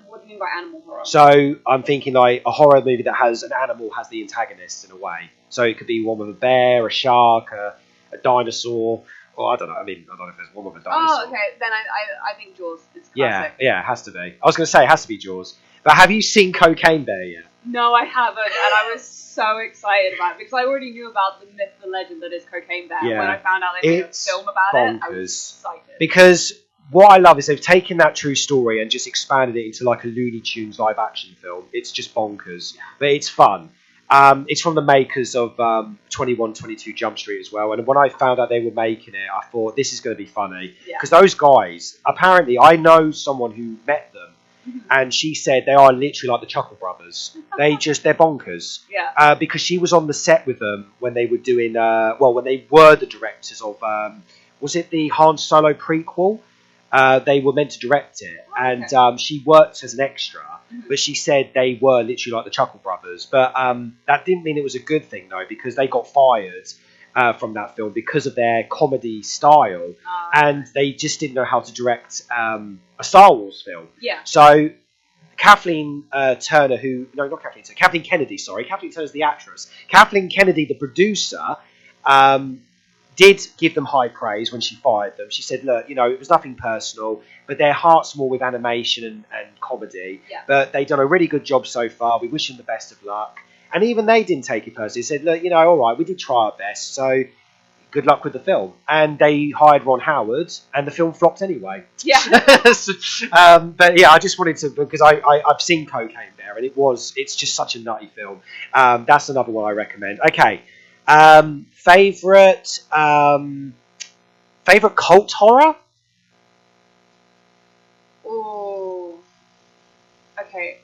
What do you mean by animal horror? So I'm thinking like a horror movie that has an animal has the antagonist in a way. So it could be one with a bear, a shark, a dinosaur, or I don't know. I mean, I don't know if there's one with a dinosaur. Oh, okay. Then I think Jaws is classic. Yeah, it has to be. I was going to say it has to be Jaws. But have you seen Cocaine Bear yet? No, I haven't, and I was so excited about it because I already knew about the myth, the legend that is Cocaine Bear. Yeah. When I found out they made a It's film about it, I bonkers. was excited. Because what I love is they've taken that true story and just expanded it into like a Looney Tunes live action film. It's just bonkers, but it's fun. It's from the makers of 2122 Jump Street as well. And when I found out they were making it, I thought this is going to be funny because those guys, apparently, I know someone who met them. And she said they are literally like the Chuckle Brothers. They're bonkers. Yeah. Because she was on the set with them when they were doing, when they were the directors of, was it the Han Solo prequel? They were meant to direct it. Okay. And she worked as an extra. But she said they were literally like the Chuckle Brothers. But that didn't mean it was a good thing, though, because they got fired from that film because of their comedy style. And they just didn't know how to direct a Star Wars film. Yeah. So Kathleen Turner, Kathleen Kennedy, sorry. Kathleen Turner's the actress. Kathleen Kennedy, the producer, did give them high praise when she fired them. She said, look, it was nothing personal, but their heart's more with animation and comedy. Yeah. But they've done a really good job so far. We wish them the best of luck. And even they didn't take it personally. They said, look, all right, we did try our best. So good luck with the film. And they hired Ron Howard, and the film flopped anyway. Yeah. But yeah, I just wanted to, because I've seen Cocaine Bear, and it's just such a nutty film. That's another one I recommend. Okay. Favorite cult horror? Oh. Okay.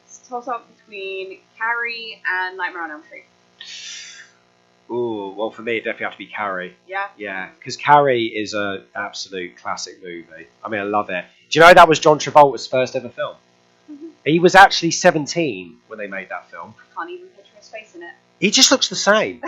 It's a toss up between Carrie and Nightmare on Elm Street. Ooh, well, for me, it definitely have to be Carrie. Yeah? Yeah, because Carrie is an absolute classic movie. I mean, I love it. Do you know that was John Travolta's first ever film? Mm-hmm. He was actually 17 when they made that film. I can't even picture his face in it. He just looks the same.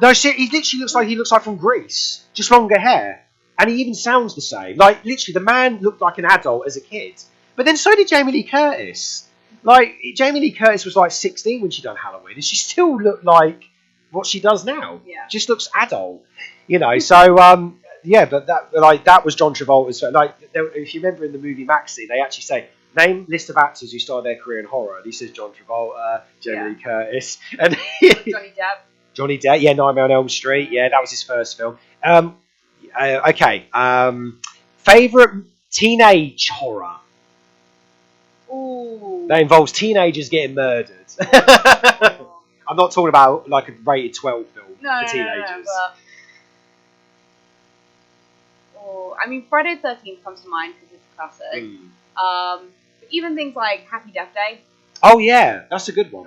No, he literally looks like from Greece. Just longer hair. And he even sounds the same. Like, literally, the man looked like an adult as a kid. But then so did Jamie Lee Curtis. Like, Jamie Lee Curtis was like 16 when she done Halloween, and she still looked like what she does now. Yeah. Just looks adult. You know, so, yeah, but that was John Travolta's. Like, if you remember in the movie Maxi, they actually say, name list of actors who started their career in horror. And he says John Travolta, Jamie Lee Curtis, and Johnny Depp. Johnny Depp, yeah, Nightmare on Elm Street, yeah, that was his first film. Okay, favourite teenage horror? Ooh. That involves teenagers getting murdered. I'm not talking about like a rated 12 film for teenagers. No, but... I mean, Friday the 13th comes to mind because it's a classic. But even things like Happy Death Day. Oh yeah, that's a good one.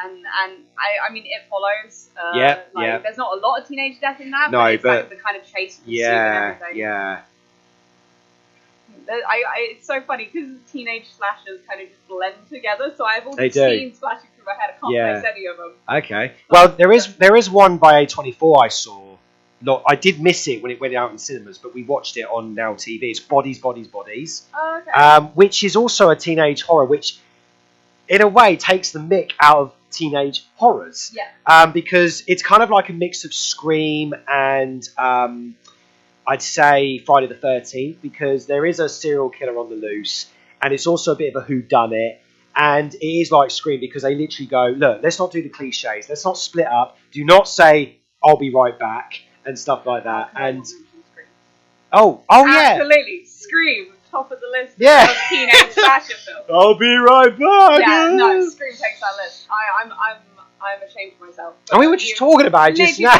And I mean, It Follows. Yeah. There's not a lot of teenage death in that. No, but it's but like the kind of chase and pursuit and everything. Yeah. It's so funny because teenage slashers kind of just blend together. So I have all They these do. scenes flashing through my head. I can't place any of them. Okay. Well, there is one by A24 I saw. Look, I did miss it when it went out in cinemas, but we watched it on Now TV. It's Bodies, Bodies, Bodies. Oh, okay. Which is also a teenage horror, which in a way takes the mick out of teenage horrors. Yeah. Because it's kind of like a mix of Scream and I'd say Friday the 13th, because there is a serial killer on the loose, and it's also a bit of a whodunit, and it is like Scream because they literally go, look, let's not do the cliches, let's not split up, do not say I'll be right back and stuff like that. And oh yeah, absolutely, Scream, top of the list. Yeah. Of teenage slasher films. I'll be right back. Yeah, no, Scream takes that list. I'm ashamed of myself. And we were just talking about it just now.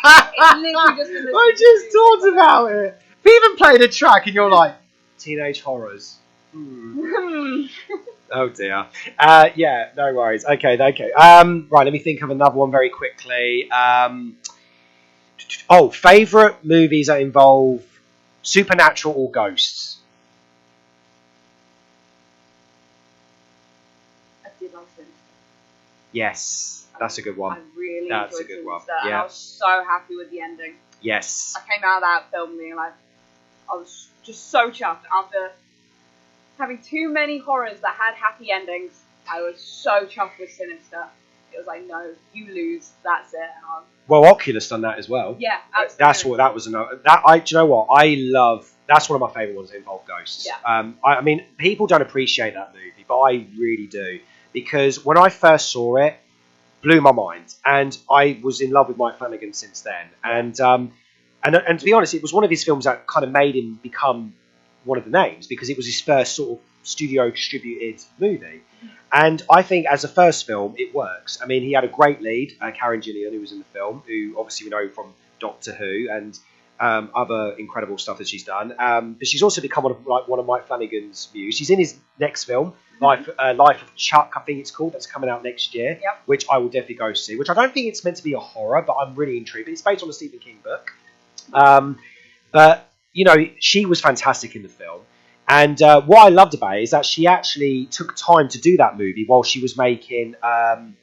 It's literally just been I just talked about it. We even played a track, and you're like, teenage horrors. Oh dear. Yeah, no worries. Okay. Right, let me think of another one very quickly. Favourite movies that involve supernatural or ghosts? I did like Sinister. Yes, that's a good one. I really That's enjoyed a good one. Sinister, and Yeah. I was so happy with the ending. Yes. I came out of that film being like, I was just so chuffed after having too many horrors that had happy endings. I was so chuffed with Sinister. It was like, no, you lose. That's it. And Well, Oculus done that as well. yeah, absolutely. That was another. Do you know what? I love. That's one of my favourite ones that involve ghosts. Yeah. I mean, people don't appreciate that movie, but I really do, because when I first saw it, blew my mind, and I was in love with Mike Flanagan since then. And to be honest, it was one of his films that kind of made him become one of the names, because it was his first sort of studio distributed movie. And I think as a first film, it works. I mean, he had a great lead, Karen Gillian, who was in the film, who obviously we know from Doctor Who and other incredible stuff that she's done. But she's also become one of Mike Flanagan's muse. She's in his next film, Life of Chuck, I think it's called, that's coming out next year, Yep. which I will definitely go see, which I don't think it's meant to be a horror, but I'm really intrigued. But it's based on a Stephen King book. But, you know, she was fantastic in the film. And what I loved about it is that she actually took time to do that movie while she was making the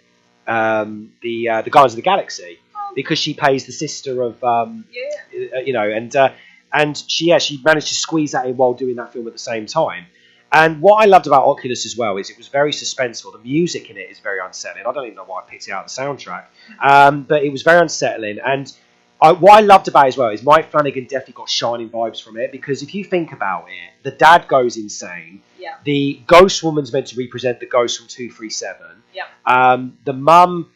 Guardians of the Galaxy, because she plays the sister of, you know, and she managed to squeeze that in while doing that film at the same time. And what I loved about Oculus as well is it was very suspenseful. The music in it is very unsettling. I don't even know why I picked it out of the soundtrack, but it was very unsettling. And what I loved about it as well is Mike Flanagan definitely got Shining vibes from it, because if you think about it, the dad goes insane. Yeah. The ghost woman's meant to represent the ghost from 237. Yeah. The mum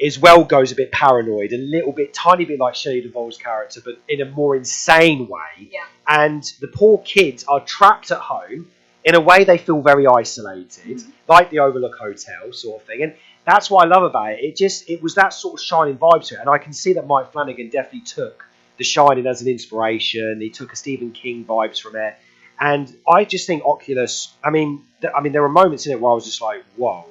as well goes a bit paranoid, a little bit, tiny bit like Shelley Duvall's character, but in a more insane way. Yeah. And the poor kids are trapped at home. In a way, they feel very isolated, like the Overlook Hotel sort of thing. And that's what I love about it. It was that sort of Shining vibe to it. And I can see that Mike Flanagan definitely took The Shining as an inspiration. He took a Stephen King vibes from it. And I just think Oculus, I mean, there were moments in it where I was just like, whoa.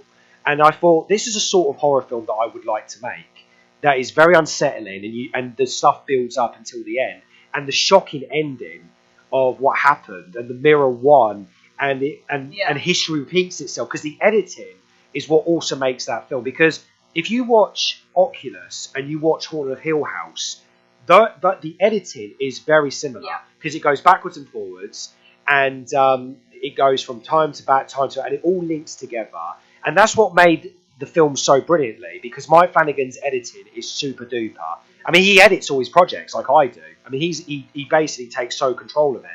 And I thought, this is a sort of horror film that I would like to make. That is very unsettling, and the stuff builds up until the end. And the shocking ending of what happened, and the mirror won, and history repeats itself, because the editing is what also makes that film. Because if you watch Oculus and you watch Haunted of Hill House, but the editing is very similar, because it goes backwards and forwards, and it goes from time to back, and it all links together. And that's what made the film so brilliantly, because Mike Flanagan's editing is super duper. I mean, he edits all his projects like I do. I mean, he basically takes so control of it,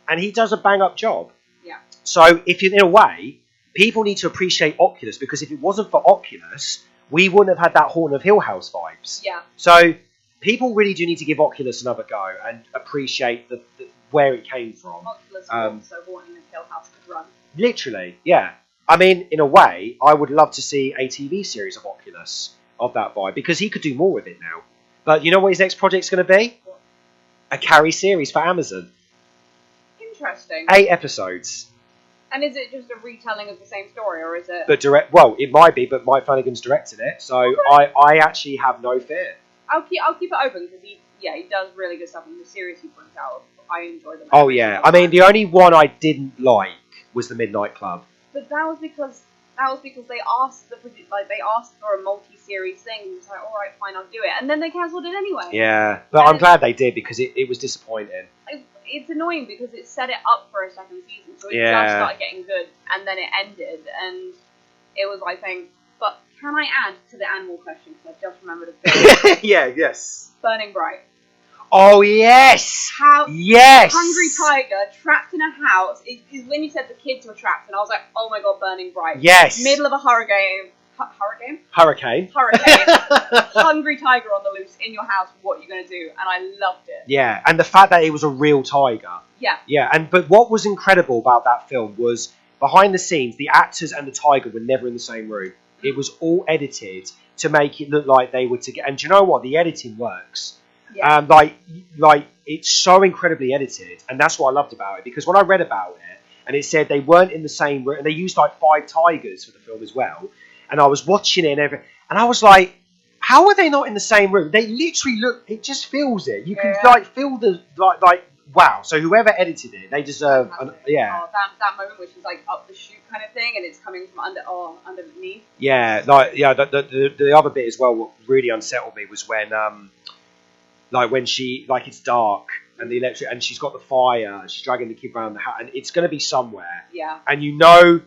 and he does a bang up job. Yeah. So if in a way, people need to appreciate Oculus, because if it wasn't for Oculus, we wouldn't have had that Haunted of Hill House vibes. Yeah. So people really do need to give Oculus another go and appreciate the where it came from. Oculus also Haunted of Hill House could run. Literally, yeah. I mean, in a way, I would love to see a TV series of Oculus of that vibe, because he could do more with it now. But you know what his next project's going to be? What? A Carrie series for Amazon. Interesting. 8 episodes. And is it just a retelling of the same story, or is it? But well, it might be, but Mike Flanagan's directing it, so okay. I actually have no fear. I'll keep it open, because he does really good stuff, and the series he brings out, I enjoy them. Oh yeah, I mean, the only one I didn't like was The Midnight Club. But that was because they asked for a multi-series thing. And it's like, all right, fine, I'll do it, and then they cancelled it anyway. Yeah, but I'm glad they did, because it was disappointing. It's annoying because it set it up for a second season, so it just started getting good, and then it ended, and it was like saying, but can I add to the animal question, because I just remembered a bit. Yes. Burning Bright. Oh, yes! Yes! Hungry tiger trapped in a house. Is when you said the kids were trapped, and I was like, oh my god, Burning Bright. Yes! Middle of a hurricane. Hurricane. Hungry tiger on the loose in your house. What are you going to do? And I loved it. Yeah, and the fact that it was a real tiger. Yeah. Yeah, but what was incredible about that film was, behind the scenes, the actors and the tiger were never in the same room. Mm-hmm. It was all edited to make it look like they were together. And do you know what? The editing works. Yeah. Like it's so incredibly edited, and that's what I loved about it. Because when I read about it, and it said they weren't in the same room, and they used like 5 tigers for the film as well. And I was watching it and I was like, how are they not in the same room? They literally look. It just feels it. You can like feel the like. Wow. So whoever edited it, they deserve. Yeah. Oh, that moment which is like up the chute kind of thing, and it's coming from underneath. Yeah. The other bit as well. What really unsettled me was when when she it's dark and the electric, and she's got the fire and she's dragging the kid around the house, and it's going to be somewhere. Yeah. And you know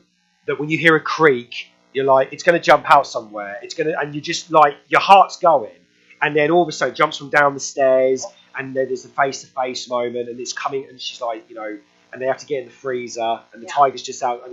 that when you hear a creak, you're like, it's going to jump out somewhere. It's going to, and you just like, your heart's going, and then all of a sudden it jumps from down the stairs, and then there's a face-to-face moment, and it's coming, and she's like, and they have to get in the freezer, and the tiger's just out, and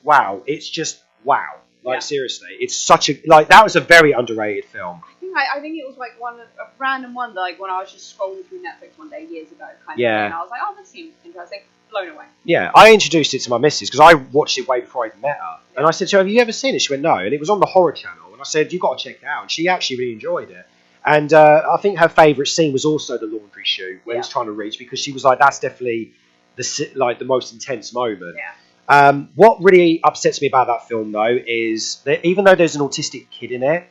wow, it's just wow. Seriously, it's such a that was a very underrated film. I think it was like a random one that when I was just scrolling through Netflix one day years ago, kind of thing, and I was like, oh, this seems interesting. Blown away. Yeah, I introduced it to my missus because I watched it way before I even met her, and I said to her, "Have you ever seen it?" She went, "No," and it was on the Horror Channel, and I said, "You've got to check it out," and she actually really enjoyed it. And I think her favourite scene was also the laundry chute where he's trying to reach, because she was like, "That's definitely the most intense moment." Yeah. What really upsets me about that film, though, is that even though there's an autistic kid in it,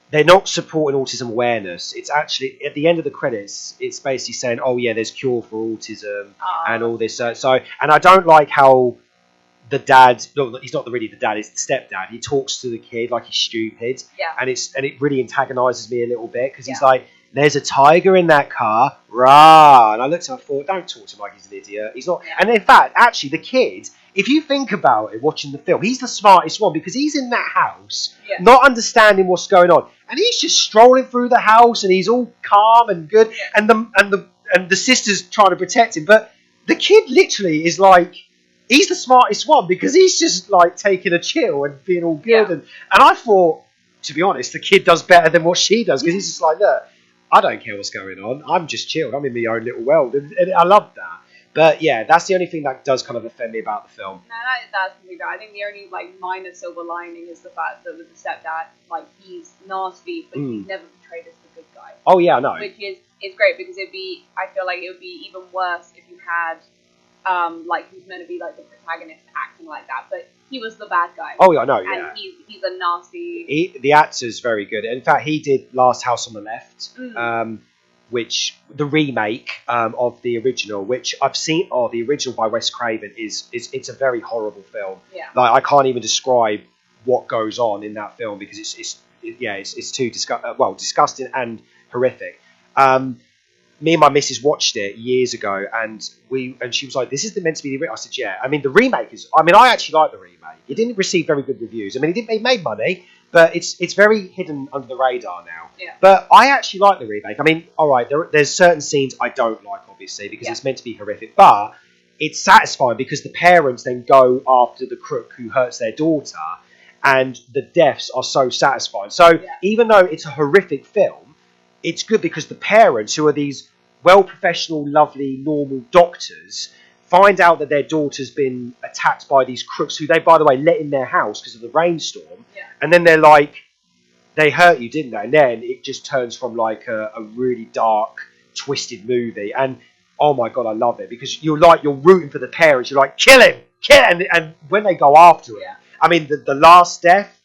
they're not supporting autism awareness. It's actually, at the end of the credits, it's basically saying, oh yeah, there's cure for autism and all this. And I don't like how the dad, no, he's not really the dad, he's the stepdad. He talks to the kid like he's stupid. Yeah. And it really antagonises me a little bit, because he's like, there's a tiger in that car, rah. And I looked at him and thought, don't talk to him like he's an idiot. He's not. Yeah. And in fact, actually, the kid, if you think about it, watching the film, he's the smartest one, because he's in that house, not understanding what's going on, and he's just strolling through the house, and he's all calm and good, and the sister's trying to protect him, but the kid literally is like, he's the smartest one, because he's just like taking a chill and being all good, and I thought, to be honest, the kid does better than what she does because he's just like, look, I don't care what's going on. I'm just chilled. I'm in my own little world, and I love that. But yeah, that's the only thing that does kind of offend me about the film. No, that's completely right. I think the only like minor silver lining is the fact that with the stepdad, like he's nasty, but he's never portrayed as the good guy. Oh yeah, I know. Which is great because I feel like it would be even worse if you had like who's meant to be like the protagonist acting like that, but he was the bad guy. Oh yeah, I know. Yeah, and he's a nasty. The actor's very good. In fact, he did Last House on the Left, which the remake of the original, which I've seen. Oh, the original by Wes Craven it's a very horrible film. Yeah. Like I can't even describe what goes on in that film because it's too disgusting and horrific. Me and my missus watched it years ago, and she was like, "This is meant to be the remake." I said, "Yeah." I mean, the remake is. I mean, I actually like the remake. It didn't receive very good reviews. I mean, it made money, but it's very hidden under the radar now. Yeah. But I actually like the remake. I mean, all right, there's certain scenes I don't like, obviously, because it's meant to be horrific, but it's satisfying because the parents then go after the crook who hurts their daughter, and the deaths are so satisfying. So even though it's a horrific film, it's good because the parents, who are these well-professional, lovely, normal doctors, find out that their daughter's been attacked by these crooks who they, by the way, let in their house because of the rainstorm. Yeah. And then they're like, they hurt you, didn't they? And then it just turns from like a really dark, twisted movie. And oh my God, I love it because you're rooting for the parents. You're like, kill him. And when they go after him, I mean, the last death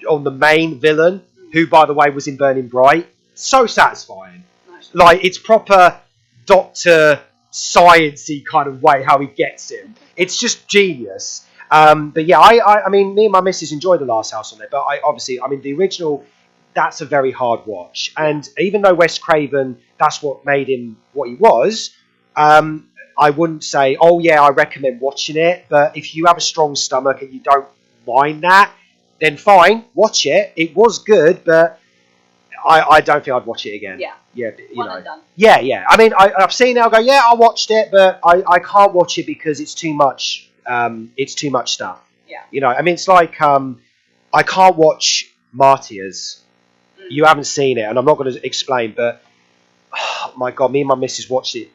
on the main villain, who, by the way, was in Burning Bright, so satisfying. Nice. Like, it's proper Dr. Science-y kind of way how he gets him. It's just genius. But yeah, I mean, me and my missus enjoyed The Last House on There, but the original, that's a very hard watch. And even though Wes Craven, that's what made him what he was, I wouldn't say, oh yeah, I recommend watching it. But if you have a strong stomach and you don't mind that, then fine, watch it. It was good, but I don't think I'd watch it again. Yeah. Yeah. One and done. Yeah. I mean, I've seen it. I'll go, yeah, I watched it, but I can't watch it because it's too much. It's too much stuff. Yeah. You know, I mean, it's like I can't watch Martyrs. You haven't seen it, and I'm not going to explain, but oh my God, me and my missus watched it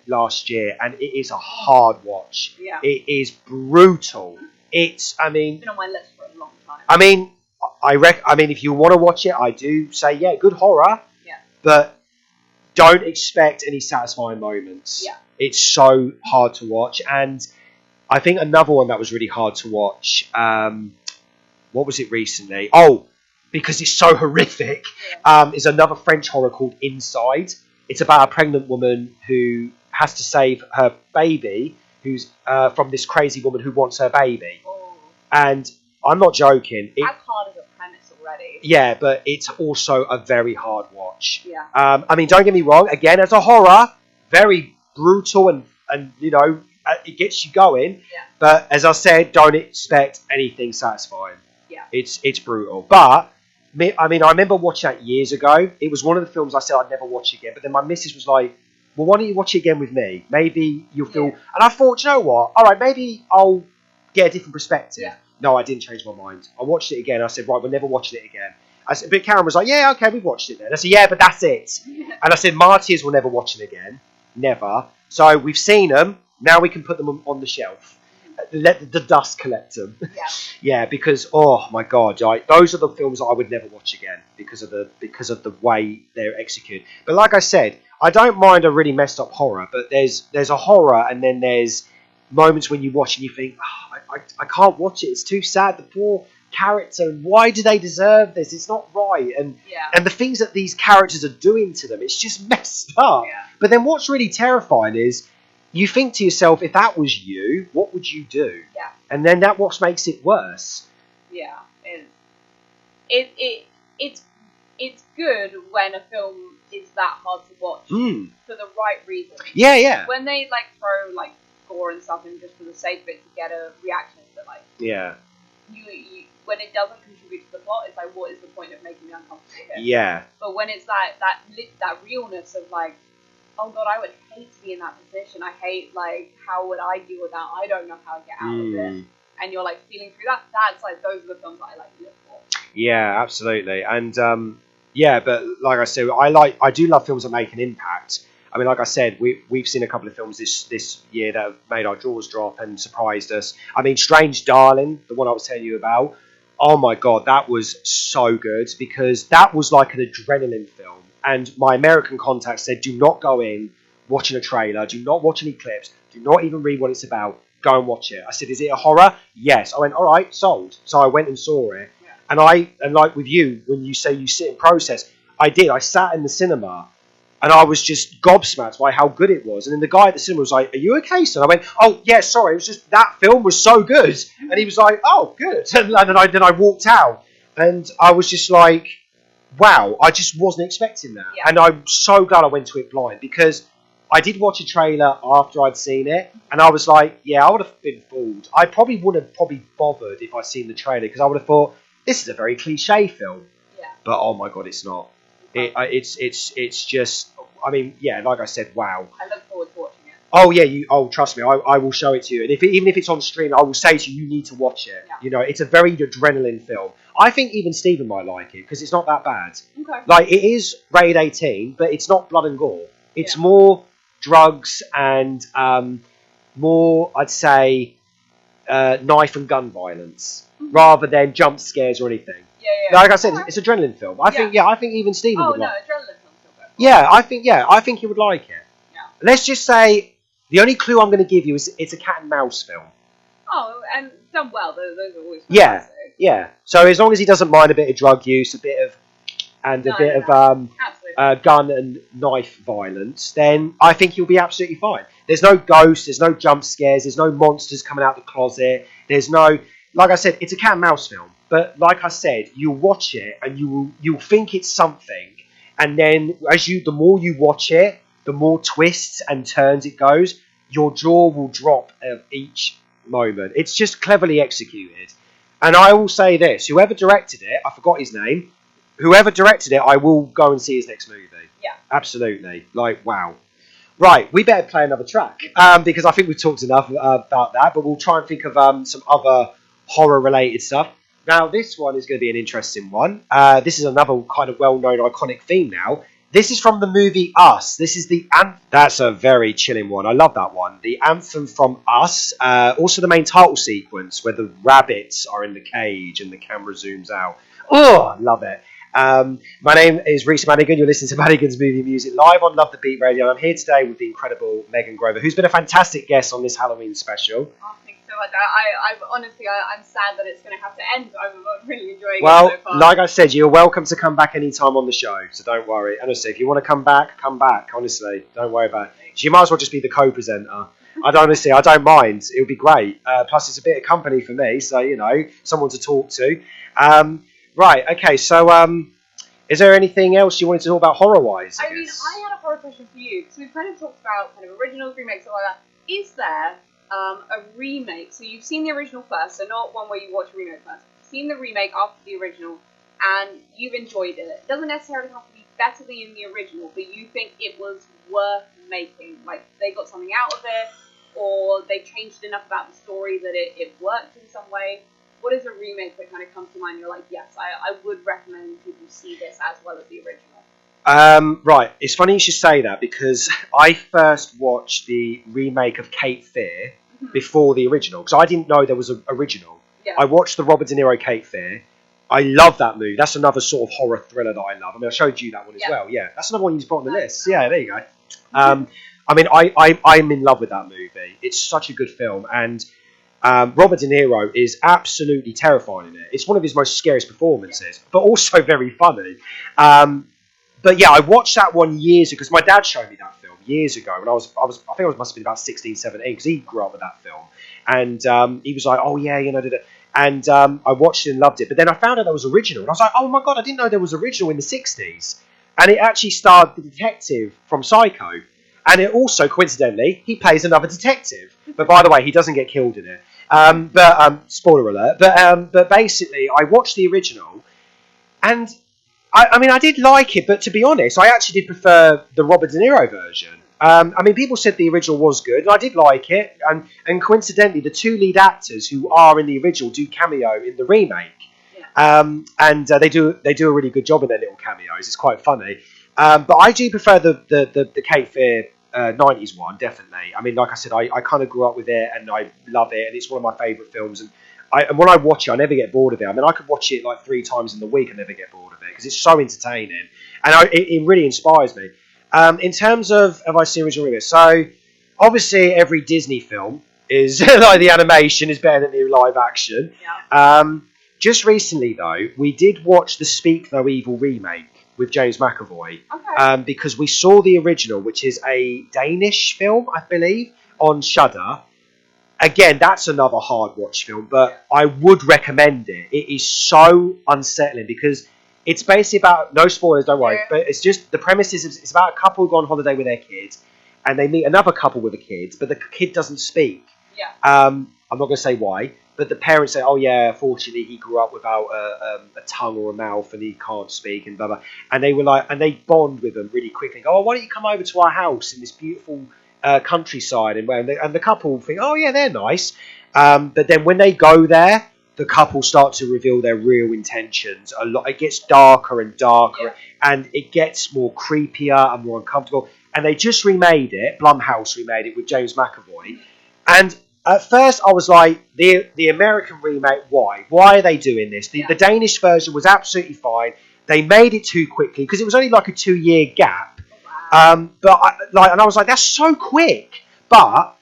last year, and it is a hard watch. Yeah. It is brutal. It's been on my list for a long time. I mean, I mean, if you want to watch it, I do say, yeah, good horror. Yeah. But don't expect any satisfying moments. Yeah. It's so hard to watch. And I think another one that was really hard to watch, what was it recently? Oh, because it's so horrific, is another French horror called Inside. It's about a pregnant woman who has to save her baby, who's from this crazy woman who wants her baby. Oh. And I'm not joking. That's hard as a premise already. Yeah, but it's also a very hard watch. Yeah. I mean, don't get me wrong. Again, as a horror, very brutal and you know, it gets you going. Yeah. But as I said, don't expect anything satisfying. Yeah. It's brutal. But I mean, I remember watching that years ago. It was one of the films I said I'd never watch again. But then my missus was like, well, why don't you watch it again with me? Maybe you'll feel... Yeah. And I thought, you know what? All right, maybe I'll get a different perspective. Yeah. No, I didn't change my mind. I watched it again. I said, right, we're never watching it again. But Karen was like, yeah, okay, we've watched it then. I said, yeah, but that's it. And I said, Martyrs, we'll never watch it again. Never. So we've seen them. Now we can put them on the shelf. Let the dust collect them. Yeah. Yeah, because, oh my God, those are the films I would never watch again because of the way they're executed. But like I said, I don't mind a really messed up horror, but there's a horror and then there's moments when you watch and you think, oh, I can't watch it. It's too sad. The poor character. Why do they deserve this? It's not right. And the things that these characters are doing to them, it's just messed up. Yeah. But then what's really terrifying is you think to yourself, if that was you, what would you do? Yeah. And then that what makes it worse. Yeah. It's good when a film is that hard to watch for the right reasons. Yeah. When they like throw like gore and stuff in just for the sake of it to get a reaction, but like you when it doesn't contribute to the plot, it's like, what is the point of making me uncomfortable here? Yeah. But when it's that realness of like, oh God, I would hate to be in that position. I hate like, how would I deal with that? I don't know how to get out of it. And you're like feeling through that. That's like, those are the films that I like to look for. Yeah, absolutely. And yeah, but like I said, I do love films that make an impact. I mean, like I said, we've seen a couple of films this year that have made our jaws drop and surprised us. I mean, Strange Darling, the one I was telling you about. Oh my god, that was so good because that was like an adrenaline film. And my American contact said, do not go in watching a trailer, do not watch any clips, do not even read what it's about. Go and watch it. I said, is it a horror? Yes. I went, all right, sold. So I went and saw it. And like with you, when you say you sit in process, I did. I sat in the cinema and I was just gobsmacked by how good it was. And then the guy at the cinema was like, are you okay, son? I went, oh, yeah, sorry. It was just that film was so good. And he was like, oh, good. And then I walked out and I was just like, wow, I just wasn't expecting that. Yeah. And I'm so glad I went to it blind because I did watch a trailer after I'd seen it, and I was like, yeah, I would have been fooled. I probably wouldn't have bothered if I'd seen the trailer because I would have thought, this is a very cliche film. Yeah. But oh my god, it's not. It's just, I mean, yeah, like I said, wow. I look forward to watching it. Oh yeah, trust me, I will show it to you. And even if it's on stream, I will say to you, you need to watch it. Yeah. You know, it's a very adrenaline film. I think even Stephen might like it because it's not that bad. Okay. Like it is rated 18, but it's not blood and gore. It's Yeah. more drugs and more, I'd say, knife and gun violence rather than jump scares or anything. Yeah. Like I said, it's an adrenaline film. I think even Stephen Oh would no, like it. adrenaline films still good. Yeah, I think he would like it. Yeah. Let's just say the only clue I'm going to give you is it's a cat and mouse film. Oh, and done well. Those are always Yeah. fantastic. Yeah. So as long as he doesn't mind a bit of drug use, a bit of Absolutely. gun and knife violence, then I think he'll be absolutely fine. There's no ghosts, there's no jump scares, there's no monsters coming out the closet. There's no, like I said, it's a cat and mouse film. But like I said, you'll watch it and you'll think it's something, and then the more you watch it, the more twists and turns it goes. Your jaw will drop at each moment. It's just cleverly executed. And I will say this: whoever directed it, I forgot his name. Whoever directed it, I will go and see his next movie. Yeah. Absolutely. Like, wow. Right, we better play another track because I think we've talked enough about that, but we'll try and think of some other horror-related stuff. Now, this one is going to be an interesting one. This is another kind of well-known iconic theme now. This is from the movie Us. This is the anthem. That's a very chilling one. I love that one. The anthem from Us. Also the main title sequence where the rabbits are in the cage and the camera zooms out. Oh, I love it. My name is Reese Manigan. You're listening to Manigan's Movie Music live on Love the Beat Radio. I'm here today with the incredible Megan Grover, who's been a fantastic guest on this Halloween special. Oh, thanks so much. I'm sad that it's going to have to end. I'm really enjoying Well, it so far. like I said, you're welcome to come back anytime on the show, so don't worry. Honestly, if you want to come back, honestly. Don't worry about it. You might as well just be the co-presenter. I don't mind. It'll be great. Plus, it's a bit of company for me, so, you know, someone to talk to. Right, okay, so is there anything else you wanted to talk about horror-wise? I mean, I had a horror question for you, because we've kind of talked about kind of originals, remakes, all like that. Is there a remake? So you've seen the original first, so not one where you watch a remake first. You've seen the remake after the original, and you've enjoyed it. It doesn't necessarily have to be better than the original, but you think it was worth making. Like, they got something out of it, or they changed enough about the story that it worked in some way. What is a remake that kind of comes to mind? You're like, yes, I would recommend people see this as well as the original. Right, it's funny you should say that because I first watched the remake of Cape Fear before the original because I didn't know there was an original. Yeah. I watched the Robert De Niro Cape Fear. I love that movie. That's another sort of horror thriller that I love. I mean, I showed you that one as well. Yeah, that's another one you put on the list. Yeah, there you go. I mean, I'm in love with that movie. It's such a good film, and Robert De Niro is absolutely terrifying in it. It's one of his most scariest performances, but also very funny. But yeah, I watched that one years ago because my dad showed me that film years ago when I think I must have been about 16, 17 because he grew up with that film, and he was like, oh yeah, you know, and I watched it and loved it. But then I found out there was original, and I was like, oh my god, I didn't know there was original in the 60s, and it actually starred the detective from Psycho. And it also, coincidentally, he plays another detective. But by the way, he doesn't get killed in it. But spoiler alert. But basically, I watched the original, and I mean, I did like it. But to be honest, I actually did prefer the Robert De Niro version. I mean, people said the original was good, and I did like it. And coincidentally, the two lead actors who are in the original do cameo in the remake. And they do a really good job in their little cameos. It's quite funny. But I do prefer the Cape Fear 90s one, definitely. I mean, like I said, I kind of grew up with it and I love it, and it's one of my favourite films. And when I watch it, I never get bored of it. I mean, I could watch it like 3 times in the week and never get bored of it because it's so entertaining, and it really inspires me. In terms of have I seen original remake? So obviously every Disney film is like the animation is better than the live action. Yeah. Just recently though, we did watch the Speak No Evil remake with James McAvoy, Okay. because we saw the original, which is a Danish film, I believe, on Shudder. Again, that's another hard watch film, but I would recommend it. It is so unsettling because it's basically about, no spoilers, don't worry, but it's just, the premise is it's about a couple who go on holiday with their kids and they meet another couple with a kid, but the kid doesn't speak. Yeah. I'm not going to say why, but the parents say, oh yeah, fortunately he grew up without a tongue or a mouth and he can't speak and blah blah. And they were like, and they bond with them really quickly. Go, oh, why don't you come over to our house in this beautiful countryside? And the couple think, oh yeah, they're nice. But then when they go there, the couple start to reveal their real intentions. A lot, it gets darker and darker, and it gets more creepier and more uncomfortable. And they just remade it. Blumhouse remade it with James McAvoy, and at first, I was like, the American remake, why? Why are they doing this? The Danish version was absolutely fine. They made it too quickly because it was only like a 2-year gap. Wow. And I was like, that's so quick. But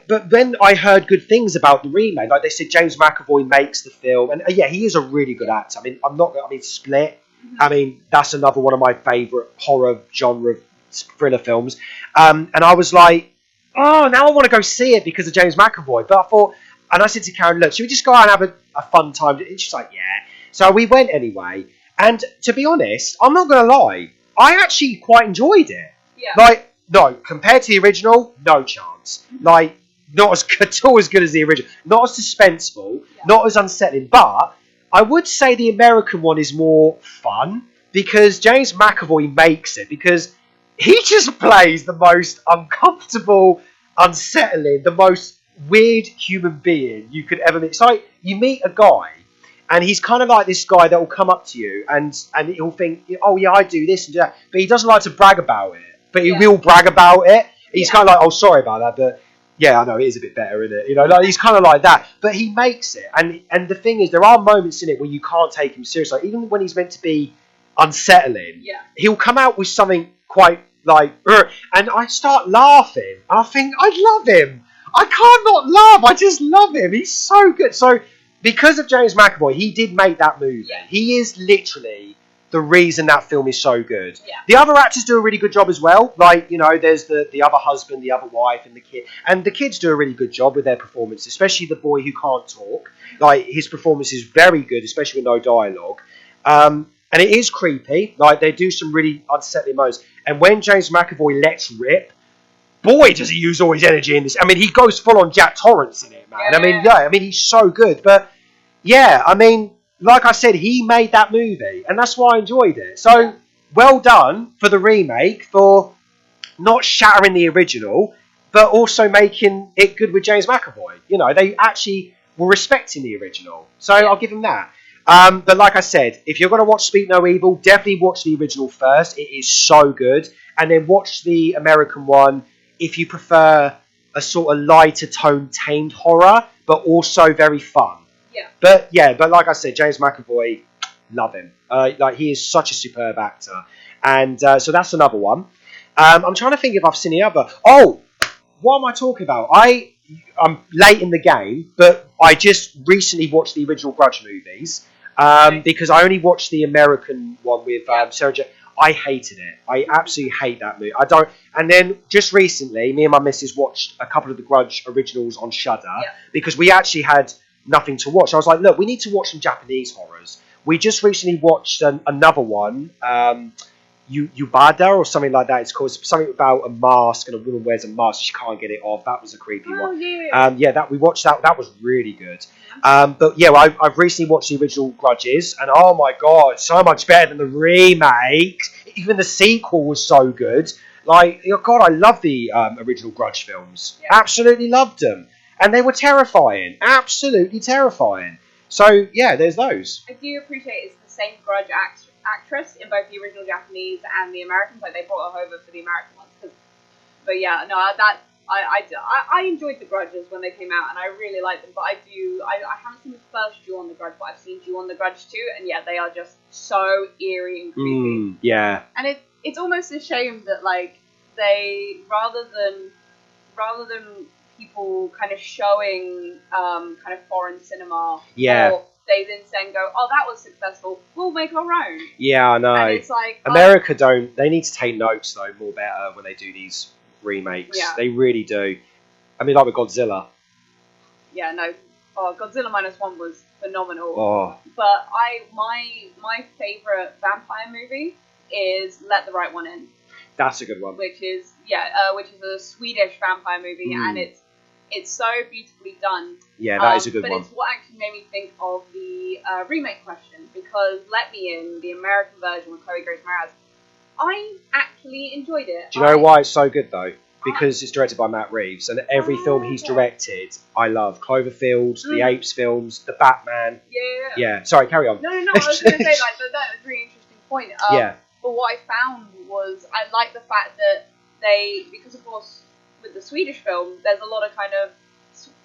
then I heard good things about the remake. Like they said, James McAvoy makes the film, and yeah, he is a really good actor. I mean, Split. I mean, that's another one of my favourite horror genre thriller films. And I was like, oh, now I want to go see it because of James McAvoy. But I thought, and I said to Karen, look, should we just go out and have a fun time? And she's like, yeah. So we went anyway. And to be honest, I'm not going to lie, I actually quite enjoyed it. Yeah. Like, no, compared to the original, no chance. Like, not as good, at all as good as the original. Not as suspenseful, not as unsettling. But I would say the American one is more fun because James McAvoy makes it, because he just plays the most uncomfortable, unsettling, the most weird human being you could ever meet. It's like you meet a guy and he's kind of like this guy that will come up to you and he'll think, oh yeah, I do this and do that. But he doesn't like to brag about it. But he will brag about it. He's kind of like, oh, sorry about that, but yeah, I know, it is a bit better, isn't it? You know, like, he's kind of like that. But he makes it. And the thing is, there are moments in it where you can't take him seriously. Like, even when he's meant to be unsettling, he'll come out with something quite like, and I start laughing. And I think, I love him. I can't not laugh. I just love him. He's so good. So, because of James McAvoy, he did make that movie. Yeah. He is literally the reason that film is so good. Yeah. The other actors do a really good job as well. Like, you know, there's the other husband, the other wife, and the kid. And the kids do a really good job with their performance, especially the boy who can't talk. Like, his performance is very good, especially with no dialogue. And it is creepy. Like, they do some really unsettling moments. And when James McAvoy lets rip, boy, does he use all his energy in this. I mean, he goes full on Jack Torrance in it, man. Yeah. I mean, he's so good. But, yeah, I mean, like I said, he made that movie. And that's why I enjoyed it. So, well done for the remake, for not shattering the original, but also making it good with James McAvoy. You know, they actually were respecting the original. So, I'll give him that. But like I said, if you're going to watch Speak No Evil, definitely watch the original first. It is so good. And then watch the American one if you prefer a sort of lighter tone, tamed horror, but also very fun. But like I said, James McAvoy, love him. Like, he is such a superb actor. And so that's another one. I'm trying to think if I've seen the other. Oh, what am I talking about? I'm late in the game, but I just recently watched the original Grudge movies. Because I only watched the American one with Sarah J. I hated it. I absolutely hate that movie. I don't. And then just recently, me and my missus watched a couple of the Grudge originals on Shudder because we actually had nothing to watch. I was like, look, we need to watch some Japanese horrors. We just recently watched another one, Yubada or something like that. It's called something about a mask and a woman wears a mask. She can't get it off. That was a creepy one. That we watched that. That was really good. But yeah, I've recently watched the original Grudges, and oh my god, so much better than the remake. Even the sequel was so good. Like, oh god, I love the original Grudge films. Absolutely loved them, and they were terrifying. Absolutely terrifying. So yeah, there's those. I do appreciate it's the same Grudge actress in both the original Japanese and the Americans. Like they brought her over for the American ones. But yeah, no, I enjoyed the Grudges when they came out, and I really liked them. But I haven't seen the first Ju on the Grudge, but I've seen Ju on the Grudge too, and yeah, they are just so eerie and creepy. Yeah. And it's almost a shame that like they rather than people kind of showing kind of foreign cinema. Yeah. Or they then go, oh, that was successful, we'll make our own. Yeah, I know. And it's like America don't. They need to take notes though more better when they do these remakes. Yeah. They really do. I mean, like with Godzilla. Yeah, no. Oh, Godzilla -1 was phenomenal. Oh. But my favorite vampire movie is Let the Right One In. That's a good one. Which is a Swedish vampire movie, and it's so beautifully done. Yeah, that is a good but one. But it's what actually made me think of the remake question, because Let Me In, the American version with Chloe Grace Moretz, I actually enjoyed it. Do you know why it's so good though? Because it's directed by Matt Reeves, and every film he's directed, I love. Cloverfield, the Apes films, the Batman. Yeah. Sorry, carry on. No. I was going to say that was a really interesting point. Yeah. But what I found was I like the fact that because of course with the Swedish film, there's a lot of kind of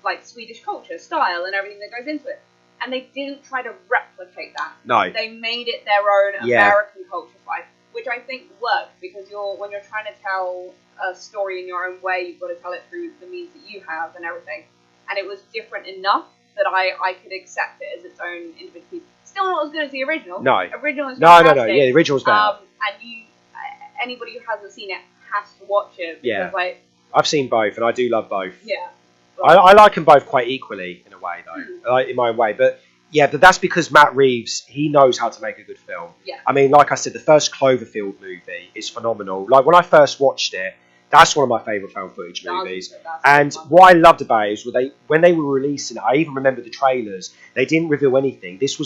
like Swedish culture, style, and everything that goes into it. And they didn't try to replicate that. No. They made it their own American culture vibe, which I think works, because when you're trying to tell a story in your own way, you've got to tell it through the means that you have and everything. And it was different enough that I could accept it as its own individual piece. Still not as good as the original. No. Original is No. fantastic. Yeah, the original's better. And anybody who hasn't seen it has to watch it. Yeah. Because, I've seen both, and I do love both. Yeah. I like them both quite equally in a way, though, in my own way. But yeah, but that's because Matt Reeves, he knows how to make a good film. Yeah. I mean, like I said, the first Cloverfield movie is phenomenal. Like when I first watched it, that's one of my favourite found footage movies. And what I loved about it is when they were releasing it, I even remember the trailers. They didn't reveal anything. This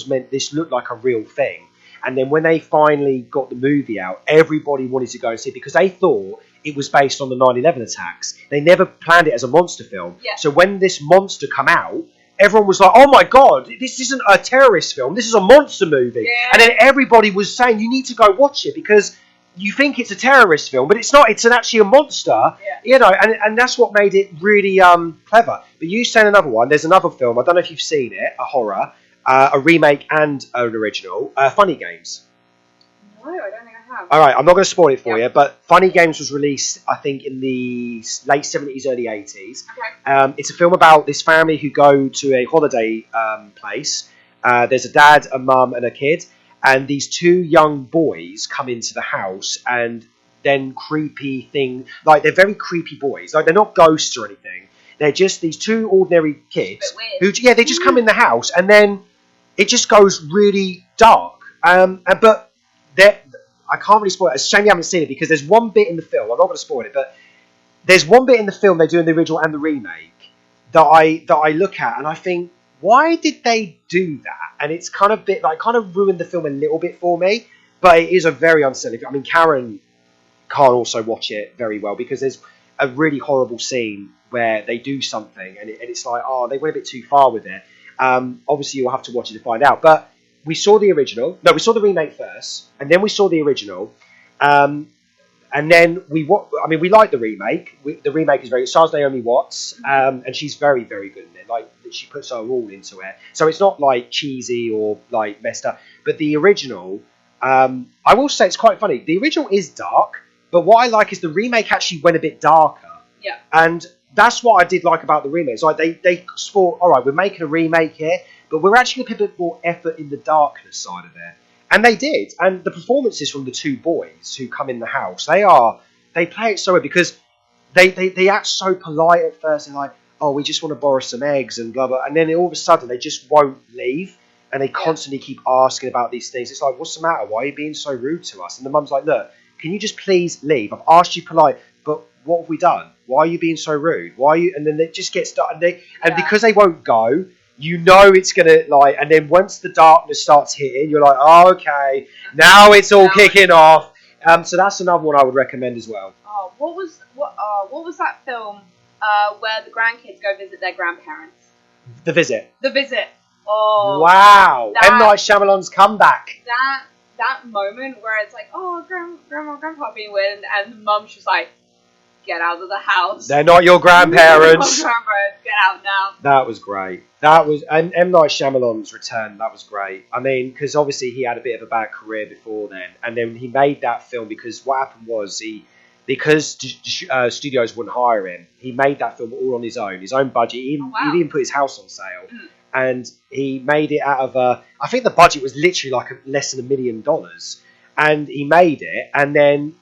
looked like a real thing. And then when they finally got the movie out, everybody wanted to go and see it because they thought it was based on the 9/11 attacks. They never planned it as a monster film. Yeah. So when this monster come out, everyone was like, oh my God, this isn't a terrorist film. This is a monster movie. Yeah. And then everybody was saying, you need to go watch it because you think it's a terrorist film, but it's not. It's actually a monster. Yeah. You know, and that's what made it really clever. But you said another one. There's another film. I don't know if you've seen it, a horror. A remake and an original, Funny Games. No, I don't think I have. All right, I'm not going to spoil it for you, but Funny Games was released, I think, in the late 70s, early 80s. Okay. It's a film about this family who go to a holiday place. There's a dad, a mum, and a kid, and these two young boys come into the house, and then they're very creepy boys. Like, they're not ghosts or anything. They're just these two ordinary kids who, they just come in the house, and then it just goes really dark. But I can't really spoil it. It's a shame you haven't seen it because there's one bit in the film. I'm not going to spoil it, but there's one bit in the film they do in the original and the remake that I look at and I think, why did they do that? And it's kind of ruined the film a little bit for me. But it is a very unsettling. I mean, Karen can't also watch it very well because there's a really horrible scene where they do something and it's like, oh, they went a bit too far with it. Obviously, you'll have to watch it to find out. But we saw the original. No, we saw the remake first, and then we saw the original. And then we like the remake. The remake is very. It stars Naomi Watts, and she's very, very good in it. Like she puts her all into it. So it's not like cheesy or like messed up. But the original, I will say, it's quite funny. The original is dark, but what I like is the remake actually went a bit darker. Yeah. And that's what I did like about the remake. It's like they thought, all right, we're making a remake here, but we're actually going to put a bit more effort in the darkness side of it. And they did. And the performances from the two boys who come in the house, they play it so well because they act so polite at first. They're like, oh, we just want to borrow some eggs and blah, blah. And then all of a sudden they just won't leave. And they constantly keep asking about these things. It's like, what's the matter? Why are you being so rude to us? And the mum's like, look, can you just please leave? I've asked you polite, but what have we done? Why are you being so rude? Why are you? And then they just get started. And because they won't go, you know it's going to like, and then once the darkness starts hitting, you're like, oh, okay, now it's all kicking off. So that's another one I would recommend as well. Oh, what was that film where the grandkids go visit their grandparents? The Visit. The Visit. Oh, Wow. that- M. Night Shyamalan's comeback. that moment where it's like, oh, grandma, grandpa being weird, and the mum's just like, get out of the house. They're not your grandparents. Your grandparents, get out now. That was great. That was and M. Night Shyamalan's return. That was great. I mean, because obviously he had a bit of a bad career before then, and then he made that film because what happened was because studios wouldn't hire him, he made that film all on his own budget. He even put his house on sale, and he made it out of I think the budget was literally like less than $1 million, and he made it. And then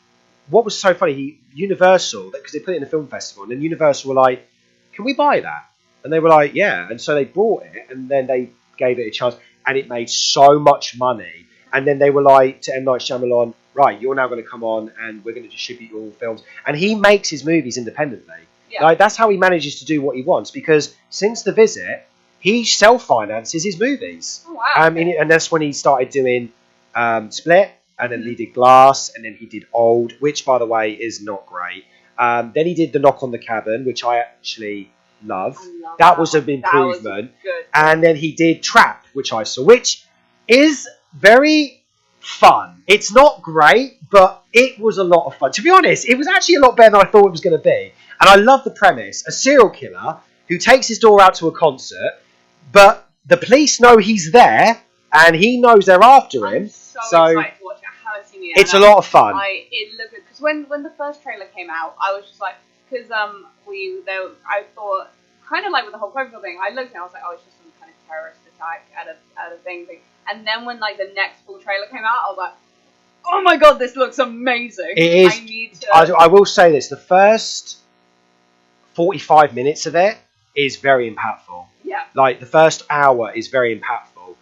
what was so funny? Universal, because they put it in a film festival, and then Universal were like, "Can we buy that?" And they were like, "Yeah." And so they bought it, and then they gave it a chance, and it made so much money. And then they were like to M. Night Shyamalan, "Right, you're now going to come on, and we're going to distribute your films." And he makes his movies independently. Yeah. Like that's how he manages to do what he wants. Because since The Visit, he self-finances his movies. Oh, wow. And that's when he started doing Split. And then he did Glass, and then he did Old, which, by the way, is not great. Then he did The Knock on the Cabin, which I actually love. That was an improvement. That was good. And then he did Trap, which I saw, which is very fun. It's not great, but it was a lot of fun. To be honest, it was actually a lot better than I thought it was going to be. And I love the premise. A serial killer who takes his daughter out to a concert, but the police know he's there, and he knows they're after him. I'm so excited to watch it. It's a lot of fun. It looked good because when the first trailer came out, I was just like, because I thought kind of like with the whole Cloverfield thing, I looked and I was like, oh, it's just some kind of terrorist attack at a thing. And then when like the next full trailer came out, I was like, oh my god, this looks amazing. It is. I need to. I will say this: the first 45 minutes of it is very impactful. Yeah. Like the first hour is very impactful.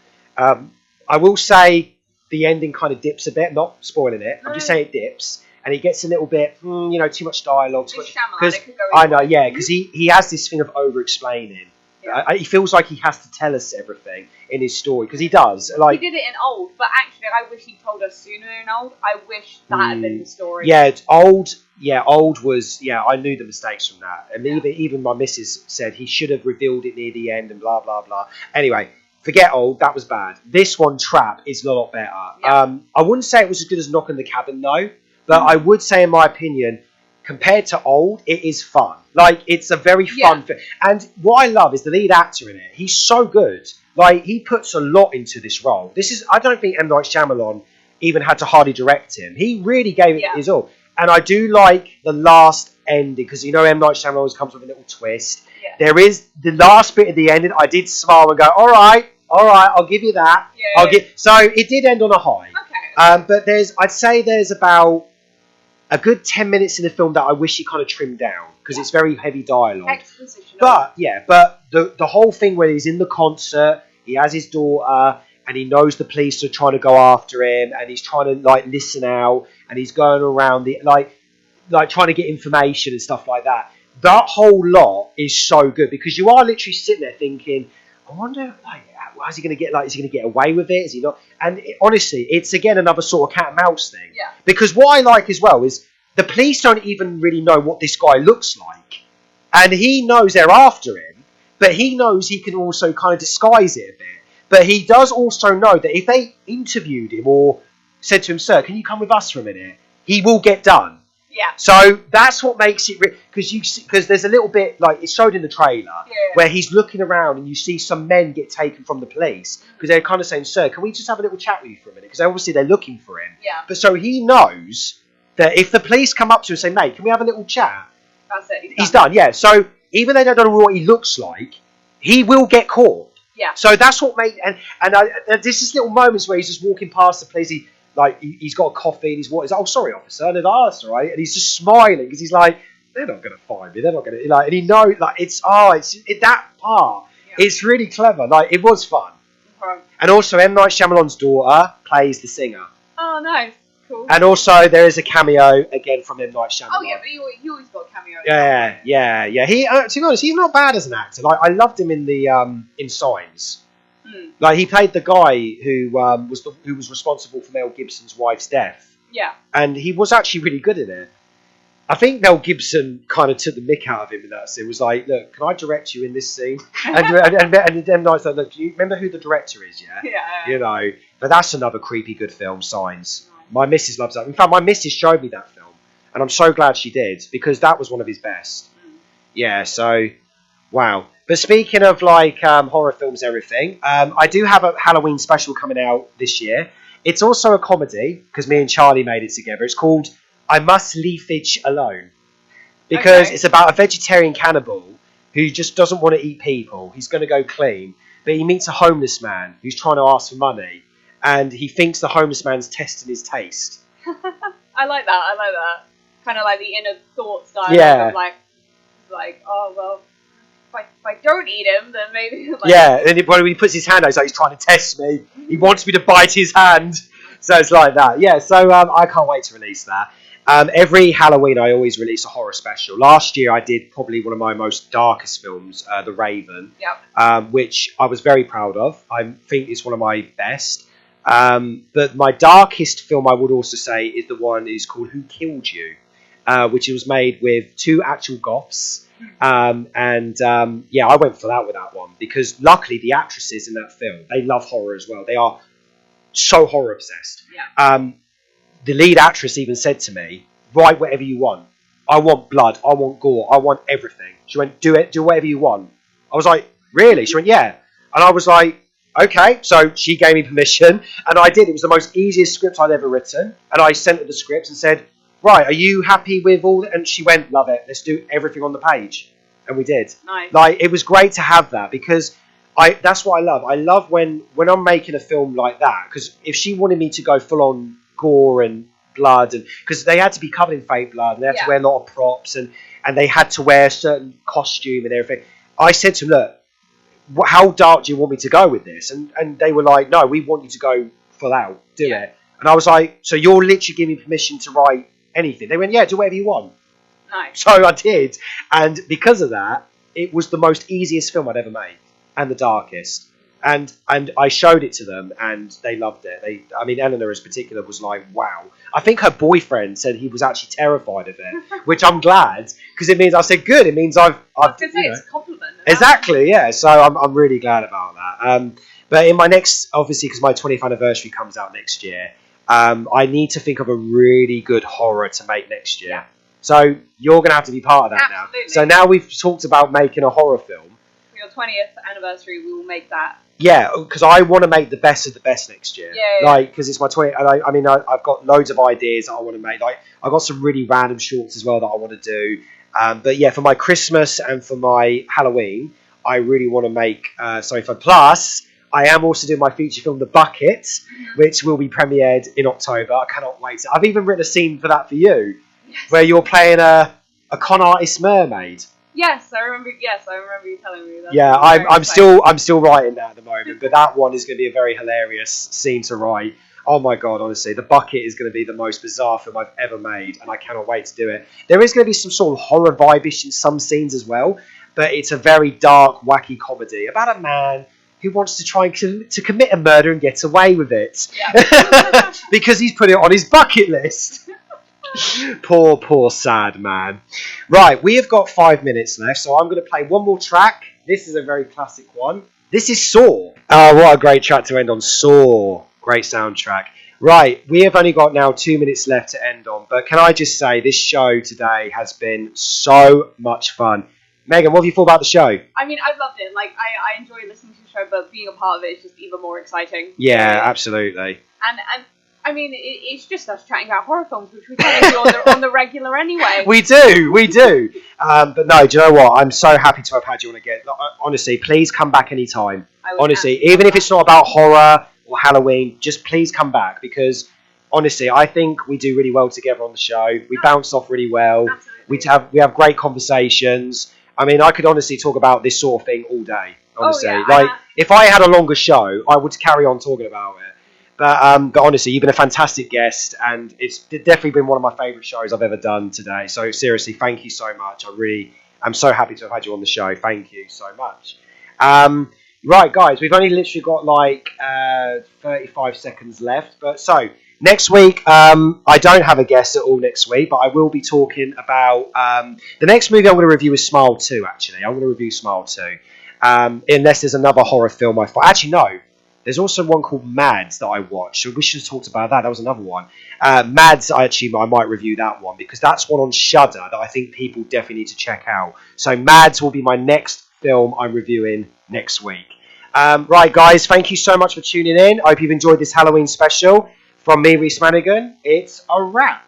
I will say. The ending kind of dips a bit, not spoiling it. I'm just saying it dips, and it gets a little bit, too much dialogue. Because I know, yeah, because he has this thing of over-explaining. Yeah. He feels like he has to tell us everything in his story because he does. Like he did it in Old, but actually, I wish he told us sooner in Old. I wish that had been the story. Yeah, Old. Yeah, Old was. Yeah, I knew the mistakes from that, and even my missus said he should have revealed it near the end and blah blah blah. Anyway. Forget Old, that was bad. This one, Trap, is a lot better. Yeah. I wouldn't say it was as good as Knock on the Cabin, though. But I would say, in my opinion, compared to Old, it is fun. Like, it's a very fun film. And what I love is the lead actor in it. He's so good. Like, he puts a lot into this role. I don't think M. Night Shyamalan even had to hardly direct him. He really gave it his all. And I do like the last ending, because M. Night Shyamalan always comes with a little twist. Yeah. There is the last bit at the end, I did smile and go, all right, I'll give you that. Yeah. So it did end on a high. Okay. But I'd say there's about a good 10 minutes in the film that I wish he kind of trimmed down because it's very heavy dialogue. But the whole thing where he's in the concert, he has his daughter, and he knows the police are trying to go after him, and he's trying to like listen out, and he's going around the like trying to get information and stuff like that. That whole lot is so good because you are literally sitting there thinking, I wonder, how's he going to get? Is he going to get away with it? Is he not? And honestly, it's again another sort of cat and mouse thing. Yeah. Because what I like as well is the police don't even really know what this guy looks like, and he knows they're after him, but he knows he can also kind of disguise it a bit. But he does also know that if they interviewed him or said to him, "Sir, can you come with us for a minute?" he will get done. Yeah. So that's what makes it because there's a little bit like it's showed in the trailer where he's looking around and you see some men get taken from the police because they're kind of saying, "Sir, can we just have a little chat with you for a minute?" Because obviously they're looking for him. Yeah. But so he knows that if the police come up to him and say, "Mate, can we have a little chat?" That's it. He's done. Yeah. So even though they don't know what he looks like, he will get caught. Yeah. So that's what makes and there's just little moments where he's just walking past the police. He's got a coffee and he's like, "Oh, sorry, officer." And that's all right. And he's just smiling because he's like, "They're not going to find me. They're not going to and he knows that part. Yeah. It's really clever. It was fun. Right. And also, M. Night Shyamalan's daughter plays the singer. Oh, nice, cool. And also, there is a cameo again from M. Night Shyamalan. Oh yeah, but he always got a cameo. Yeah. He, to be honest, he's not bad as an actor. I loved him in the in Signs. He played the guy who was responsible for Mel Gibson's wife's death. Yeah. And he was actually really good in it. I think Mel Gibson kind of took the mick out of him in that scene. It was like, look, can I direct you in this scene? And M. Night's like, look, do you remember who the director is, yeah? Yeah. You know, but that's another creepy good film, Signs. My missus loves that. In fact, my missus showed me that film, and I'm so glad she did, because that was one of his best. Yeah, so, wow. But speaking of, like, horror films and everything, I do have a Halloween special coming out this year. It's also a comedy, because me and Charlie made it together. It's called I Must Leafage Alone. Because it's about a vegetarian cannibal who just doesn't want to eat people. He's going to go clean. But he meets a homeless man who's trying to ask for money. And he thinks the homeless man's testing his taste. I like that. Kind of like the inner thought style. Yeah. Of like, oh, well, if I don't eat him, then maybe... Like, yeah, and when he puts his hand out, he's like, he's trying to test me. He wants me to bite his hand. So it's like that. Yeah, so I can't wait to release that. Every Halloween, I always release a horror special. Last year, I did probably one of my most darkest films, The Raven, which I was very proud of. I think it's one of my best. But my darkest film, I would also say, is the one is called Who Killed You, which was made with 2 actual goths. I went for that with that one because luckily the actresses in that film, they love horror as well. They are so horror obsessed. Yeah. The lead actress even said to me, write whatever you want. I want blood. I want gore. I want everything. She went, do whatever you want. I was like, really? She went, yeah. And I was like, okay. So she gave me permission and I did. It was the most easiest script I'd ever written. And I sent her the script and said, right, are you happy with all that? And she went, love it. Let's do everything on the page. And we did. Nice. Like, it was great to have that because that's what I love. I love when I'm making a film like that because if she wanted me to go full on gore and blood, and because they had to be covered in fake blood and they had to wear a lot of props and they had to wear a certain costume and everything. I said to them, look, how dark do you want me to go with this? And they were like, no, we want you to go full out, do it. And I was like, so you're literally giving me permission to write anything? They went, yeah, do whatever you want. Nice. So I did, and because of that, it was the most easiest film I'd ever made and the darkest. And I showed it to them, and they loved it. Eleanor in particular was like, wow. I think her boyfriend said he was actually terrified of it, which I'm glad, because it means I said, good, it means I've I was going to say, it's a compliment. Exactly, yeah. So I'm really glad about that. But in my next, obviously, because my 20th anniversary comes out next year, I need to think of a really good horror to make next year. Yeah. So you're going to have to be part of that. Absolutely. Now. So now we've talked about making a horror film. For your 20th anniversary, we will make that. Yeah, because I want to make the best of the best next year. Yeah. Like, because it's my 20th. And I've got loads of ideas that I want to make. Like, I've got some really random shorts as well that I want to do. But yeah, for my Christmas and for my Halloween, I really want to make something fun. Plus, I am also doing my feature film, The Bucket, which will be premiered in October. I cannot wait. I've even written a scene for that for you, where you're playing a con artist mermaid. Yes, I remember you telling me that. Yeah, I'm still writing that at the moment, but that one is going to be a very hilarious scene to write. Oh my god, honestly, The Bucket is going to be the most bizarre film I've ever made, and I cannot wait to do it. There is going to be some sort of horror vibe-ish in some scenes as well, but it's a very dark, wacky comedy about a man who wants to try to commit a murder and get away with it. Yeah. Because he's put it on his bucket list. Poor sad man. Right, we have got 5 minutes left, so I'm going to play one more track. This is a very classic one. This is Saw. Oh, what a great track to end on. Saw. Great soundtrack. Right, we have only got now 2 minutes left to end on, but can I just say this show today has been so much fun. Megan, what have you thought about the show? I mean, I've loved it. Like, I enjoy listening to the show, but being a part of it is just even more exciting. Yeah, absolutely. And I mean, it's just us chatting about horror films, which we kind of do on the regular anyway. We do. But no, do you know what? I'm so happy to have had you on again. Honestly, please come back anytime. Honestly, even if it's not about horror or Halloween, just please come back because, honestly, I think we do really well together on the show. We bounce off really well. Absolutely. We have great conversations. I mean, I could honestly talk about this sort of thing all day. Honestly, if I had a longer show, I would carry on talking about it. But honestly, you've been a fantastic guest, and it's definitely been one of my favourite shows I've ever done today. So seriously, thank you so much. I'm so happy to have had you on the show. Thank you so much. Right, guys, we've only literally got like 35 seconds left. But so Next week, I don't have a guest at all next week, but I will be talking about the next movie I'm going to review is Smile 2, actually. I'm going to review Smile 2. Unless there's another horror film I find. Actually, no. There's also one called Mads that I watched. So we should have talked about that. That was another one. Mads, I might review that one because that's one on Shudder that I think people definitely need to check out. So Mads will be my next film I'm reviewing next week. Right, guys, thank you so much for tuning in. I hope you've enjoyed this Halloween special. From me, Rhys Manigan, it's a wrap.